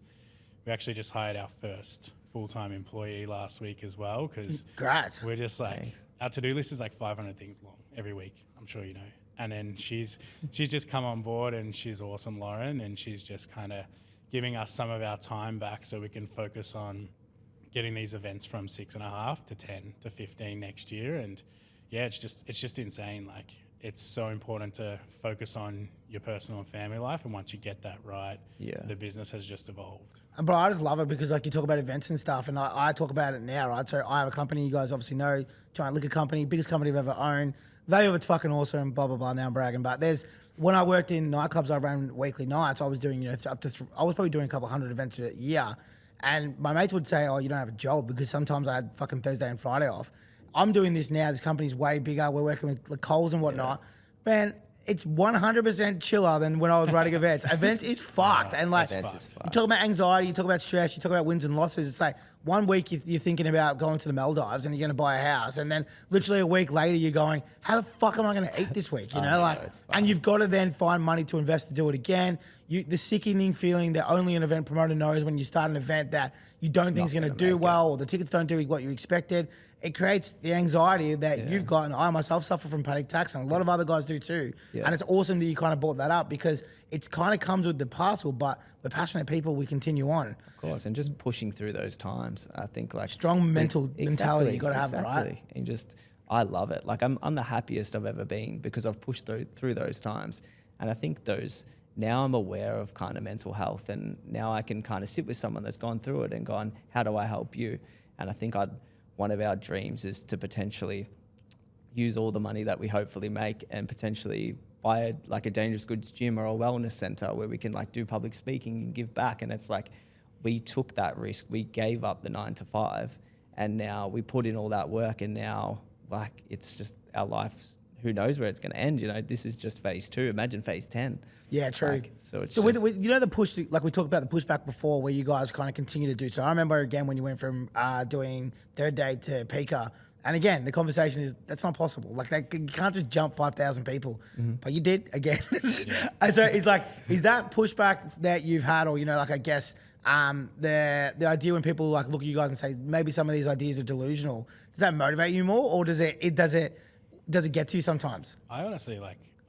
We actually just hired our first full-time employee last week as well, because we're just like, our to-do list is like 500 things long every week, I'm sure you know. And then she's just come on board, and she's awesome, Lauren, and she's just kind of giving us some of our time back so we can focus on getting these events from 6.5 to 10 to 15 next year. And yeah, it's just insane. Like, it's so important to focus on your personal and family life, and once you get that right, the business has just evolved.
Bro, I just love it because like you talk about events and stuff, and I talk about it now, right? So I have a company, you guys obviously know, Giant Liquor Company, biggest company I've ever owned. Value of it's fucking awesome, blah, blah, blah. Now I'm bragging. But when I worked in nightclubs, I ran weekly nights. I was doing, I was probably doing a couple hundred events a year. And my mates would say, oh, you don't have a job, because sometimes I had fucking Thursday and Friday off. I'm doing this now. This company's way bigger. We're working with like Coles and whatnot. Man, it's 100% chiller than when I was running events. Events is fucked. And like, you talk about anxiety, you talk about stress, you talk about wins and losses. It's like 1 week you're thinking about going to the Maldives and you're going to buy a house. And then literally a week later you're going, how the fuck am I going to eat this week? And you've got to then find money to invest to do it again. The sickening feeling that only an event promoter knows when you start an event that you don't think is going to do well, or the tickets don't do what you expected. It creates the anxiety that you've got, and I myself suffer from panic attacks, and a lot of other guys do too. And it's awesome that you kind of brought that up, because it kind of comes with the parcel, but we're passionate people, we continue on.
Of course, and just pushing through those times. I think like
strong mental mentality you got to have, right?
And I love it. Like I'm the happiest I've ever been because I've pushed through those times, and I think now I'm aware of kind of mental health, and now I can kind of sit with someone that's gone through it and gone, how do I help you? And I think one of our dreams is to potentially use all the money that we hopefully make and potentially buy a dangerous goods gym or a wellness center where we can like do public speaking and give back. And it's like, we took that risk. We gave up the 9 to 5, and now we put in all that work, and now like, it's just our life's, who knows where it's going to end. This is just phase 2. Imagine phase 10.
Yeah, true.
Like, so
with the push, like we talked about the pushback before, where you guys kind of continue to do. So I remember again when you went from doing Third Day to Pika, and again the conversation is that's not possible. Like you can't just jump 5,000 people, but you did again. And so it's like, is that pushback that you've had, or like I guess the idea when people like look at you guys and say maybe some of these ideas are delusional, does that motivate you more, or does it get to you sometimes?
I honestly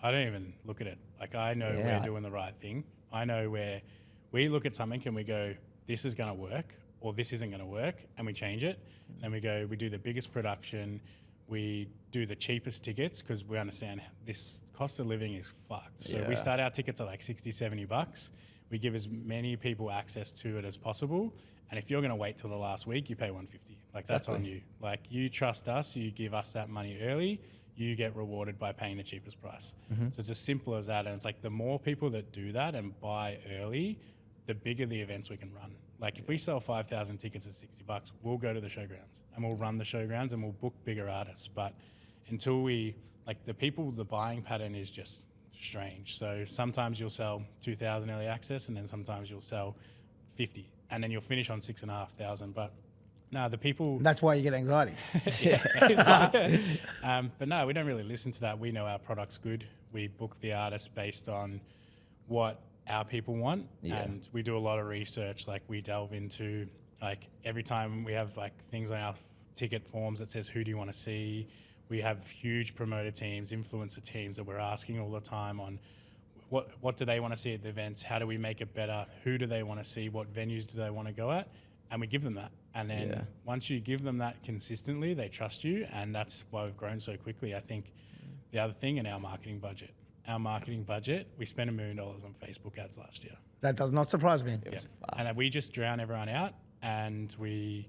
I don't even look at it. Like, I know we're doing the right thing. I know where we look at something and we go, this is going to work, or this isn't going to work, and we change it. And we go, we do the biggest production, we do the cheapest tickets, because we understand this cost of living is fucked. So we start our tickets at like 60, 70 bucks. We give as many people access to it as possible. And if you're going to wait till the last week, you pay 150. Like, that's on you. Like, you trust us, you give us that money early, you get rewarded by paying the cheapest price. So it's as simple as that. And it's like, the more people that do that and buy early, the bigger the events we can run. Like, if we sell 5,000 tickets at 60 bucks, we'll go to the showgrounds and we'll run the showgrounds and we'll book bigger artists. But until the buying pattern is just strange. So sometimes you'll sell 2,000 early access, and then sometimes you'll sell 50, and then you'll finish on 6,500. But no, the people...
That's why you get anxiety.
But no, we don't really listen to that. We know our product's good. We book the artists based on what our people want, and we do a lot of research. Like, we delve into, like, every time we have like things on our ticket forms that says, who do you want to see? We have huge promoter teams, influencer teams that we're asking all the time on what do they want to see at the events? How do we make it better? Who do they want to see? What venues do they want to go at? And we give them that. And then once you give them that consistently, they trust you. And that's why we've grown so quickly. I think the other thing in our marketing budget, we spent $1 million on Facebook ads last year.
That does not surprise me.
And we just drown everyone out. And we're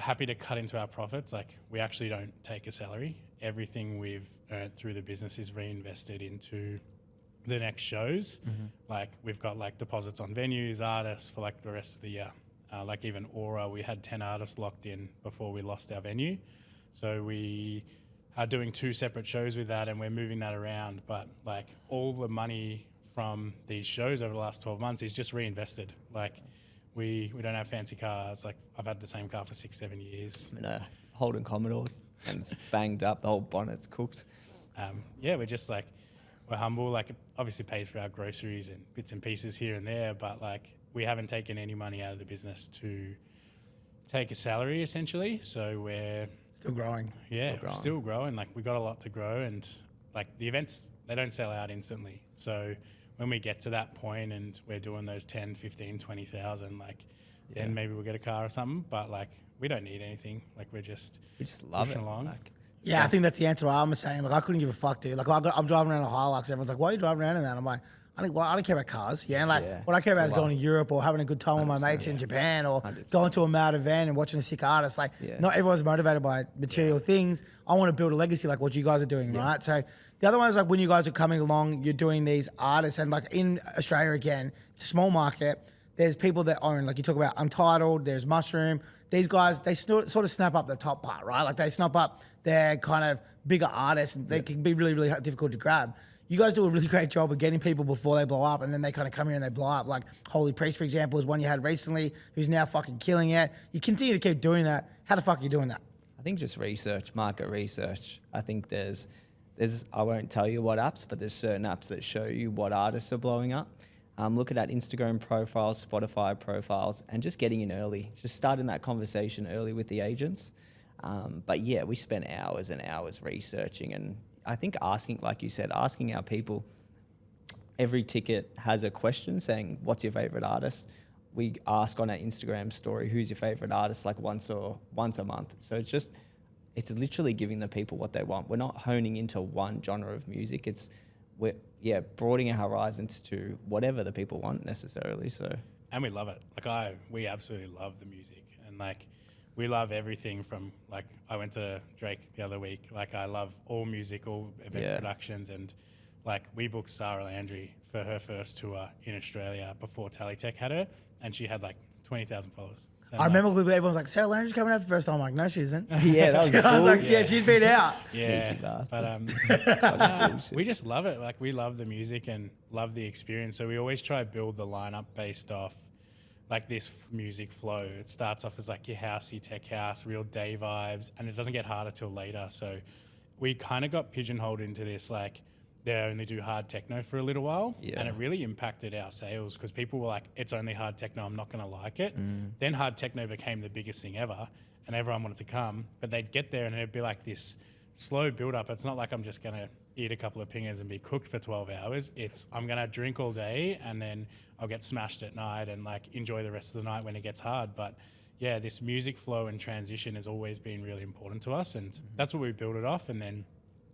happy to cut into our profits. Like, we actually don't take a salary. Everything we've earned through the business is reinvested into the next shows. Like, we've got like deposits on venues, artists for like the rest of the year. Like, even Aura, we had 10 artists locked in before we lost our venue. So we are doing 2 separate shows with that, and we're moving that around. But like all the money from these shows over the last 12 months is just reinvested. Like we don't have fancy cars. Like I've had the same car for 6-7 years.
I'm in a Holden Commodore and it's banged up. The whole bonnet's cooked.
Yeah, we're just like, we're humble. Like it obviously pays for our groceries and bits and pieces here and there, but like we haven't taken any money out of the business to take a salary essentially. So we're
Still growing.
yeah, still growing. Like we got a lot to grow, and like the events, they don't sell out instantly. So when we get to that point and we're doing those 10, 15, 20,000, like then maybe we'll get a car or something. But like we don't need anything. Like we just
love
pushing
it.
along.
Like,
Yeah, I think that's the answer I'm saying. Like, I couldn't give a fuck, dude. Like, I'm driving around a Hilux. Everyone's like, why are you driving around in that? I'm like, I don't care about cars. Yeah, and like,
Yeah,
what I care
it's
about
a
is
lot.
going to Europe or having a good time with my
100%,
mates in Japan or
100%.
going to a mad event and watching a sick artist. Like, not everyone's motivated by material things. I want to build a legacy like what you guys are doing, right? So the other one is like when you guys are coming along, you're doing these artists, and like in Australia again, it's a small market. There's people that own, like you talk about Untitled, there's Mushroom. These guys, they sort of snap up the top part, right? Like they snap up their kind of bigger artists, and they can be really, really difficult to grab. You guys do a really great job of getting people before they blow up, and then they kind of come here and they blow up. Like Holy Priest, for example, is one you had recently, who's now fucking killing it. You continue to keep doing that. How the fuck are you doing that?
I think just research, market research. I think there's I won't tell you what apps, but there's certain apps that show you what artists are blowing up. Look at that Instagram profiles, Spotify profiles, and just getting in early. Just starting that conversation early with the agents. But yeah, we spent hours and hours researching, and I think asking, like you said, asking our people, every ticket has a question saying, what's your favorite artist? We ask on our Instagram story, who's your favorite artist, like once a month. So it's literally giving the people what they want. We're not honing into one genre of music. We're broadening our horizons to whatever the people want necessarily. So,
and we love it. Like we absolutely love the music, and like we love everything from like I went to Drake the other week. Like I love all music, all event productions, and like we booked Sarah Landry for her first tour in Australia before Tally Tech had her, and she had like 20,000 followers. So
I remember when everyone was like, Sarah Landry's coming out for the first time. I'm like, no, she isn't.
yeah, that was cool.
I was like, yeah, she's been out.
Sneaky
but we just love it. Like we love the music and love the experience. So we always try to build the lineup based off like this music flow. It starts off as like your housey tech house, real day vibes, and it doesn't get harder till later. So we kind of got pigeonholed into this like they only do hard techno for a little while, and it really impacted our sales because people were like, it's only hard techno, I'm not going to like it. Then hard techno became the biggest thing ever, and everyone wanted to come, but they'd get there and it'd be like this slow build up. It's not like I'm just going to eat a couple of pingers and be cooked for 12 hours. It's I'm going to drink all day and then I'll get smashed at night and like enjoy the rest of the night when it gets hard. But yeah, this music flow and transition has always been really important to us, and that's what we build it off. And then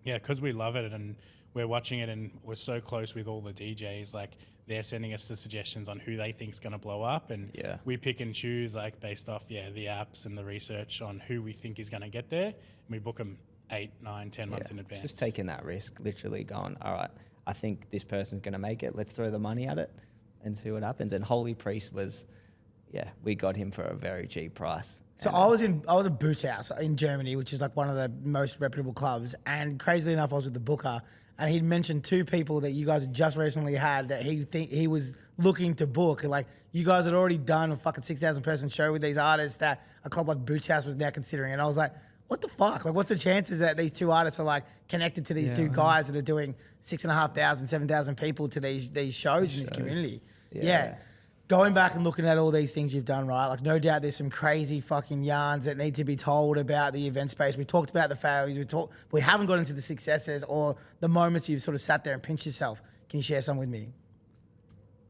because we love it and we're watching it and we're so close with all the DJs, like they're sending us the suggestions on who they think's going to blow up, and we pick and choose like based off the apps and the research on who we think is going to get there, and we book them 8, 9, 10 months in advance.
Just taking that risk, literally going, all right, I think this person's going to make it. Let's throw the money at it and see what happens. And Holy Priest was, we got him for a very cheap price.
So I was at Boots House in Germany, which is like one of the most reputable clubs. And crazily enough, I was with the booker, and he'd mentioned 2 people that you guys had just recently had that he was looking to book. Like you guys had already done a fucking 6,000 person show with these artists that a club like Boots House was now considering. And I was like, what the fuck? Like, what's the chances that these 2 artists are like connected to these 2 guys that are doing 6,500, 7,000 people to these shows in this community? Yeah. Going back and looking at all these things you've done, right? Like, no doubt there's some crazy fucking yarns that need to be told about the event space. We talked about the failures. We haven't got into the successes or the moments you've sort of sat there and pinched yourself. Can you share some with me?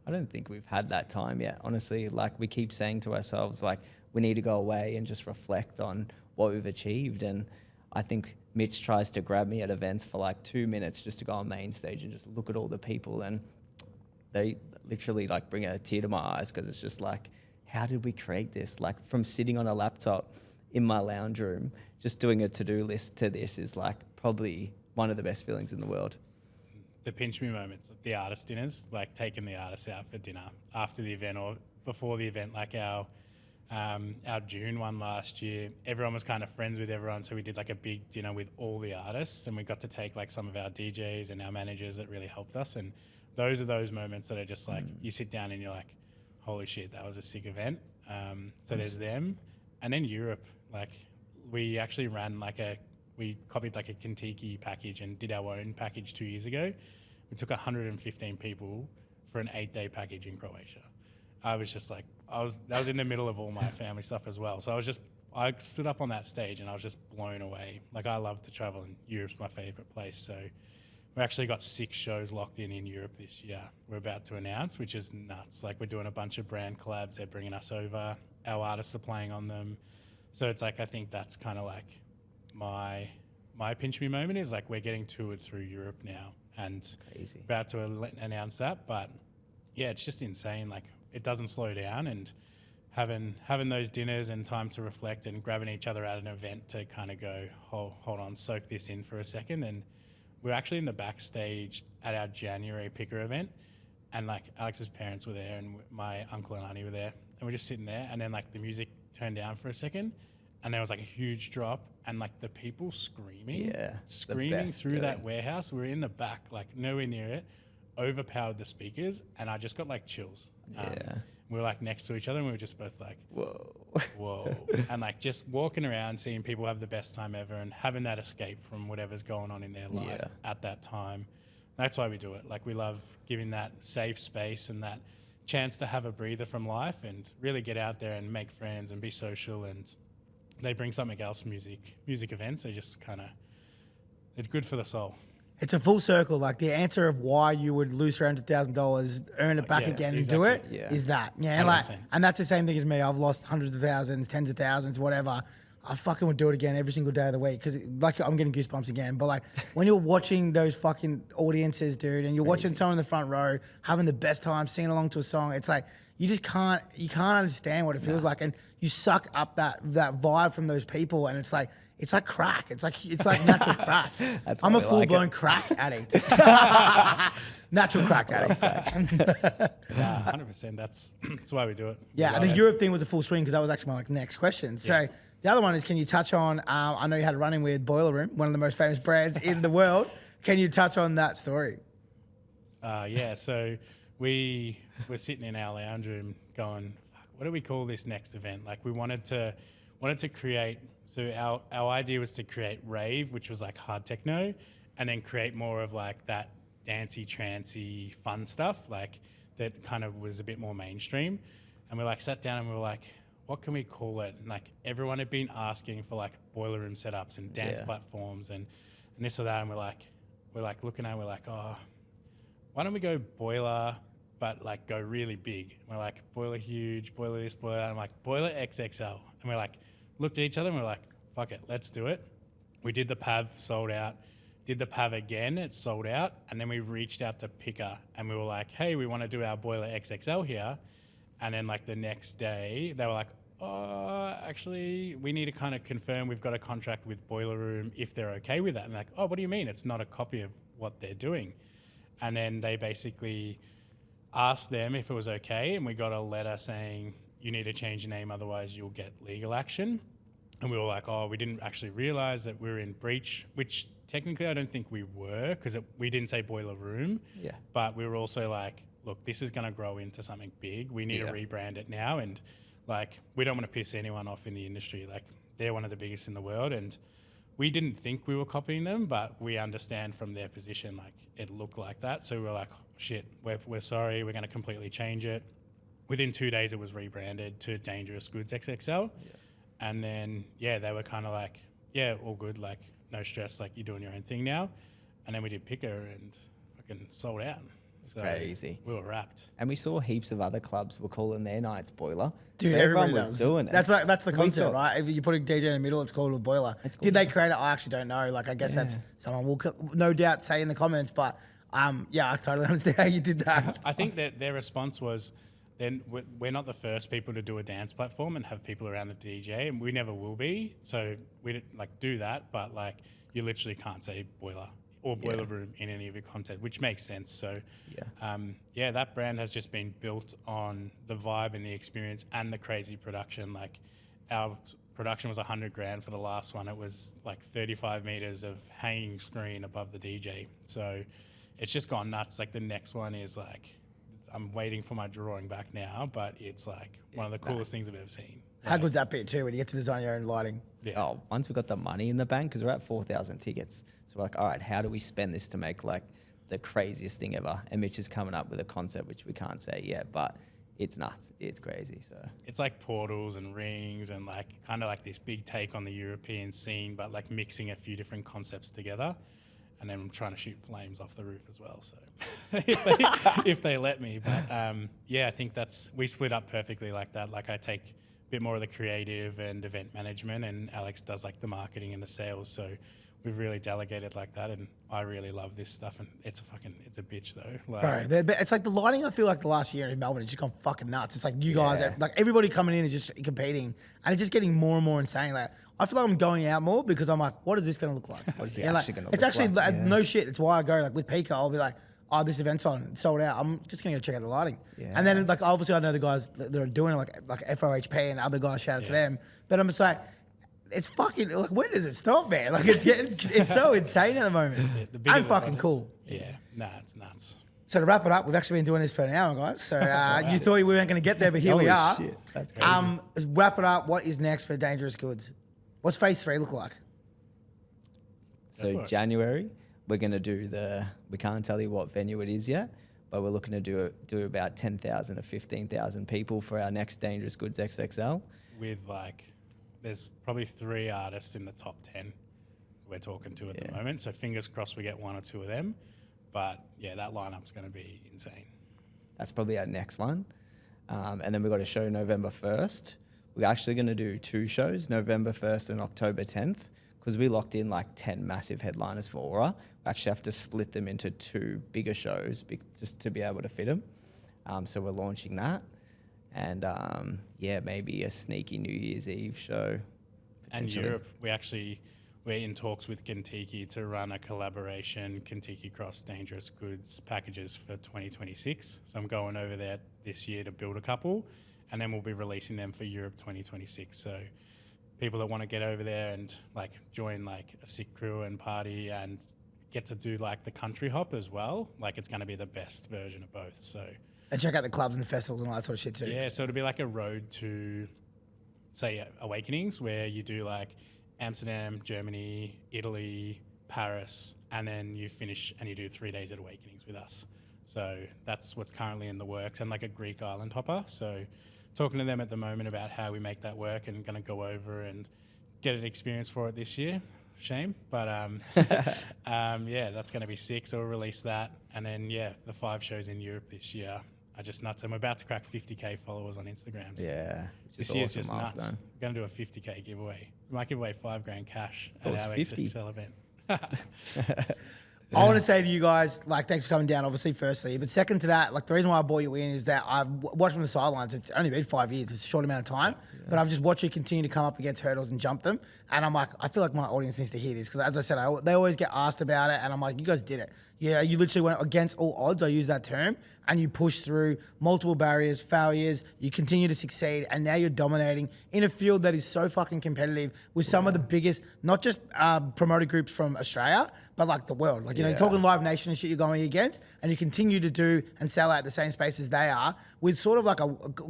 I don't think we've had that time yet, honestly. Like, we keep saying to ourselves, like, we need to go away and just reflect on what we've achieved. And I think Mitch tries to grab me at events for like 2 minutes just to go on main stage and just look at all the people, and they literally like bring a tear to my eyes because it's just like, how did we create this? Like, from sitting on a laptop in my lounge room, just doing a to-do list to this is like probably one of the best feelings in the world.
The pinch me moments, the artist dinners, like taking the artists out for dinner after the event or before the event, like our Our June one last year, everyone was kind of friends with everyone, so we did like a big dinner with all the artists, and we got to take like some of our DJs and our managers that really helped us. And those are those moments that are just like you sit down and you're like, holy shit, that was a sick event. So there's them, and then Europe. Like we actually ran we copied like a Kentucky package and did our own package 2 years ago. We took 115 people for an 8-day package in Croatia. I was just like, that was in the middle of all my family stuff as well. So I stood up on that stage and I was just blown away. Like I love to travel, and Europe's my favorite place. So we actually got 6 shows locked in Europe this year. We're about to announce, which is nuts. Like we're doing a bunch of brand collabs. They're bringing us over. Our artists are playing on them. So it's like, I think that's kind of like my pinch me moment is like we're getting toured through Europe now, and
Crazy.
about to announce that. But yeah, it's just insane. Like it doesn't slow down, and having those dinners and time to reflect and grabbing each other at an event to kind of go, hold on, soak this in for a second. And we're actually in the backstage at our January picker event, and like Alex's parents were there and my uncle and auntie were there, and we're just sitting there, and then like the music turned down for a second, and there was like a huge drop, and like the people screaming through that warehouse. We were in the back, like nowhere near it, overpowered the speakers, and I just got like chills. We were like next to each other, and we were just both like, whoa. And like just walking around, seeing people have the best time ever and having that escape from whatever's going on in their life at that time. That's why we do it. Like we love giving that safe space and that chance to have a breather from life and really get out there and make friends and be social. And they bring something else, music events. They just kind of, it's good for the soul.
It's a full circle. Like the answer of why you would lose $300,000, earn it back again and do it is that. Yeah, like, and that's the same thing as me. I've lost hundreds of thousands, tens of thousands, whatever. I fucking would do it again every single day of the week because, like, I'm getting goosebumps again. But like when you're watching those fucking audiences, dude, and you're watching someone in the front row having the best time, singing along to a song, it's like you just can't understand what it feels like, and you suck up that vibe from those people, and it's like crack. It's like natural crack. I'm a full-blown crack addict. Natural crack addict.
100%. That's why we do it.
Yeah, the Europe thing was a full swing because that was actually my next question. So the other one is, can you touch on, I know you had a run-in with Boiler Room, one of the most famous brands in the world. Can you touch on that story?
So we were sitting in our lounge room going, fuck, what do we call this next event? Like we wanted to create, so our idea was to create rave, which was like hard techno, and then create more of like that dancey, trancey, fun stuff, like that kind of was a bit more mainstream. And we like sat down and we were like, what can we call it? And like everyone had been asking for like boiler room setups and dance platforms and this or that. And we're like looking at it, we're like, oh, why don't we go boiler, but like go really big? And we're like, boiler huge, boiler this, boiler that. I'm like, boiler XXL. And we're like, looked at each other and we're like, fuck it, let's do it. We did the PAV, sold out. Did the PAV again, it sold out. And then we reached out to Picker and we were like, hey, we want to do our boiler XXL here. And then like the next day, they were like, oh, actually, we need to kind of confirm we've got a contract with Boiler Room if they're okay with that. And like, oh, what do you mean? It's not a copy of what they're doing. And then they basically asked them if it was okay. And we got a letter saying, you need to change your name, otherwise you'll get legal action. And we were like, oh, we didn't actually realize that we were in breach, which technically I don't think we were because we didn't say Boiler Room. Yeah. But we were also like, look, this is going to grow into something big. We need to rebrand it now. And like, we don't want to piss anyone off in the industry. Like, they're one of the biggest in the world. And we didn't think we were copying them, but we understand from their position, like, it looked like that. So we were like, oh, shit, we're sorry. We're going to completely change it. Within 2 days, it was rebranded to Dangerous Goods XXL. Yeah. And then, they were kind of like, yeah, all good. Like, no stress. Like, you're doing your own thing now. And then we did Picker and fucking sold out. So
crazy.
We were wrapped.
And we saw heaps of other clubs were calling their nights Boiler.
Dude,
so
everyone
was
does.
doing it.
That's the concept, right? If you put a DJ in the middle, it's called a Boiler. Did they create it? I actually don't know. Like, I guess that's someone will no doubt say in the comments, but I totally understand how you did that.
I think that their response was, then we're not the first people to do a dance platform and have people around the DJ, and we never will be. So we didn't like do that, but like you literally can't say Boiler or boiler room in any of your content, which makes sense. So, that brand has just been built on the vibe and the experience and the crazy production. Like our production was 100 grand for the last one. It was like 35 meters of hanging screen above the DJ. So it's just gone nuts. Like the next one is like, I'm waiting for my drawing back now, but it's like one of the coolest things I've ever seen.
How good's that bit too when you get to design your own lighting?
Yeah.
Oh, once we got the money in the bank, because we're at 4,000 tickets. So we're like, all right, how do we spend this to make like the craziest thing ever? And Mitch is coming up with a concept which we can't say yet, but it's nuts. It's crazy. So
it's like portals and rings and like kind of like this big take on the European scene, but like mixing a few different concepts together. And then I'm trying to shoot flames off the roof as well. So if they let me, but I think we split up perfectly like that. Like I take a bit more of the creative and event management, and Alex does like the marketing and the sales. So we've really delegated like that, and I really love this stuff. And it's a bitch though. Like,
Bro, it's like the lighting. I feel like the last year in Melbourne, it's just gone fucking nuts. It's like you guys, like everybody coming in is just competing, and it's just getting more and more insane. Like I feel like I'm going out more because I'm like, what is this going to look like?
What is it
like,
actually going to
it's
look
actually
like?
no shit. It's why I go like with Pika. I'll be like, oh, this event's on, it's sold out. I'm just gonna go check out the lighting. Yeah. And then like obviously I know the guys that are doing it, like FOHP and other guys. Shout out to them. But I'm just like, it's fucking like, when does it stop, man? Like it's so insane at the moment. And fucking cool.
Yeah, it's nuts.
So to wrap it up, we've actually been doing this for an hour, guys. So you thought we weren't going to get there, but here we are.
Shit. That's crazy.
Wrap it up. What is next for Dangerous Goods? What's phase 3 look like?
So January, we're going to do we can't tell you what venue it is yet, but we're looking to do about 10,000 to 15,000 people for our next Dangerous Goods XXL.
With there's probably 3 artists in the top 10 we're talking to at the moment. So fingers crossed we get 1 or 2 of them. But yeah, that lineup's going to be insane.
That's probably our next one. And then we've got a show November 1st. We're actually going to do 2 shows, November 1st and October 10th, because we locked in like 10 massive headliners for Aura. We actually have to split them into 2 bigger shows just to be able to fit them. So we're launching that. And maybe a sneaky New Year's Eve show.
And Europe, we're in talks with Kentucky to run a collaboration, Kentucky Cross Dangerous Goods packages for 2026. So I'm going over there this year to build a couple, and then we'll be releasing them for Europe 2026. So people that want to get over there and like join like a sick crew and party and get to do like the country hop as well, like it's going to be the best version of both. So.
And check out the clubs and the festivals and all that sort of shit too.
Yeah, so it'll be like a road to, say, Awakenings, where you do like Amsterdam, Germany, Italy, Paris, and then you finish and you do 3 days at Awakenings with us. So that's what's currently in the works, and like a Greek island hopper. So talking to them at the moment about how we make that work, and going to go over and get an experience for it this year. Shame, but that's going to be sick. So we'll release that, and then the 5 shows in Europe this year are just nuts. I'm about to crack 50k followers on Instagram. So this year's just nuts. We're going to do a 50k giveaway. We might give away $5,000 cash at our XXL event.
I want to say to you guys, like, thanks for coming down, obviously, firstly. But second to that, like, the reason why I brought you in is that I've watched from the sidelines. It's only been 5 years. It's a short amount of time. Yeah. But I've just watched you continue to come up against hurdles and jump them. And I'm like, I feel like my audience needs to hear this. Because as I said, they always get asked about it. And I'm like, you guys did it. Yeah, you literally went against all odds. I use that term. And you pushed through multiple barriers, failures. You continue to succeed. And now you're dominating in a field that is so fucking competitive with some of the biggest, not just promoter groups from Australia, but like the world. Like, you know, talking Live Nation and shit you're going against. And you continue to do and sell out the same space as they are with sort of like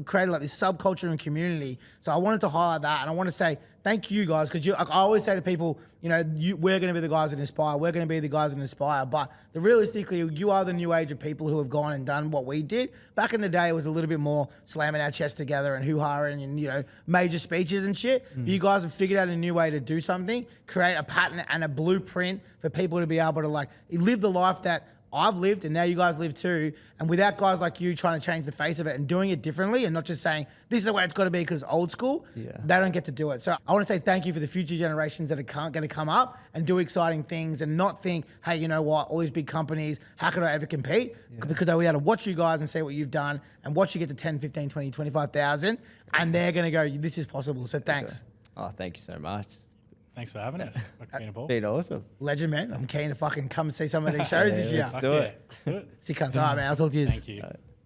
created like this subculture and community. So I wanted to highlight that. And I want to say thank you guys, because I always say to people, you know, we're going to be the guys that inspire. We're going to be the guys that inspire. But realistically, you are the new age of people who have gone and done what we did. Back in the day, it was a little bit more slamming our chests together and hoo-haing and, you know, major speeches and shit. You guys have figured out a new way to do something, create a pattern and a blueprint for people to be able to, like, live the life that I've lived and now you guys live too. And without guys like you trying to change the face of it and doing it differently and not just saying, this is the way it's got to be because old school, they don't get to do it. So I want to say thank you for the future generations that are going to come up and do exciting things and not think, hey, you know what, all these big companies, how could I ever compete? Because they'll be able to watch you guys and see what you've done and watch you get to 10, 15, 20, 25,000 and they're going to go, this is possible. So thanks.
Oh, thank you so much.
Thanks for having us. Fucking been a ball.
Been awesome.
Legend, man. I'm keen to fucking come see some of these shows this year.
Let's do it.
Let's do it.
Sick cunt. All right, man. I'll talk to you.
Thank you.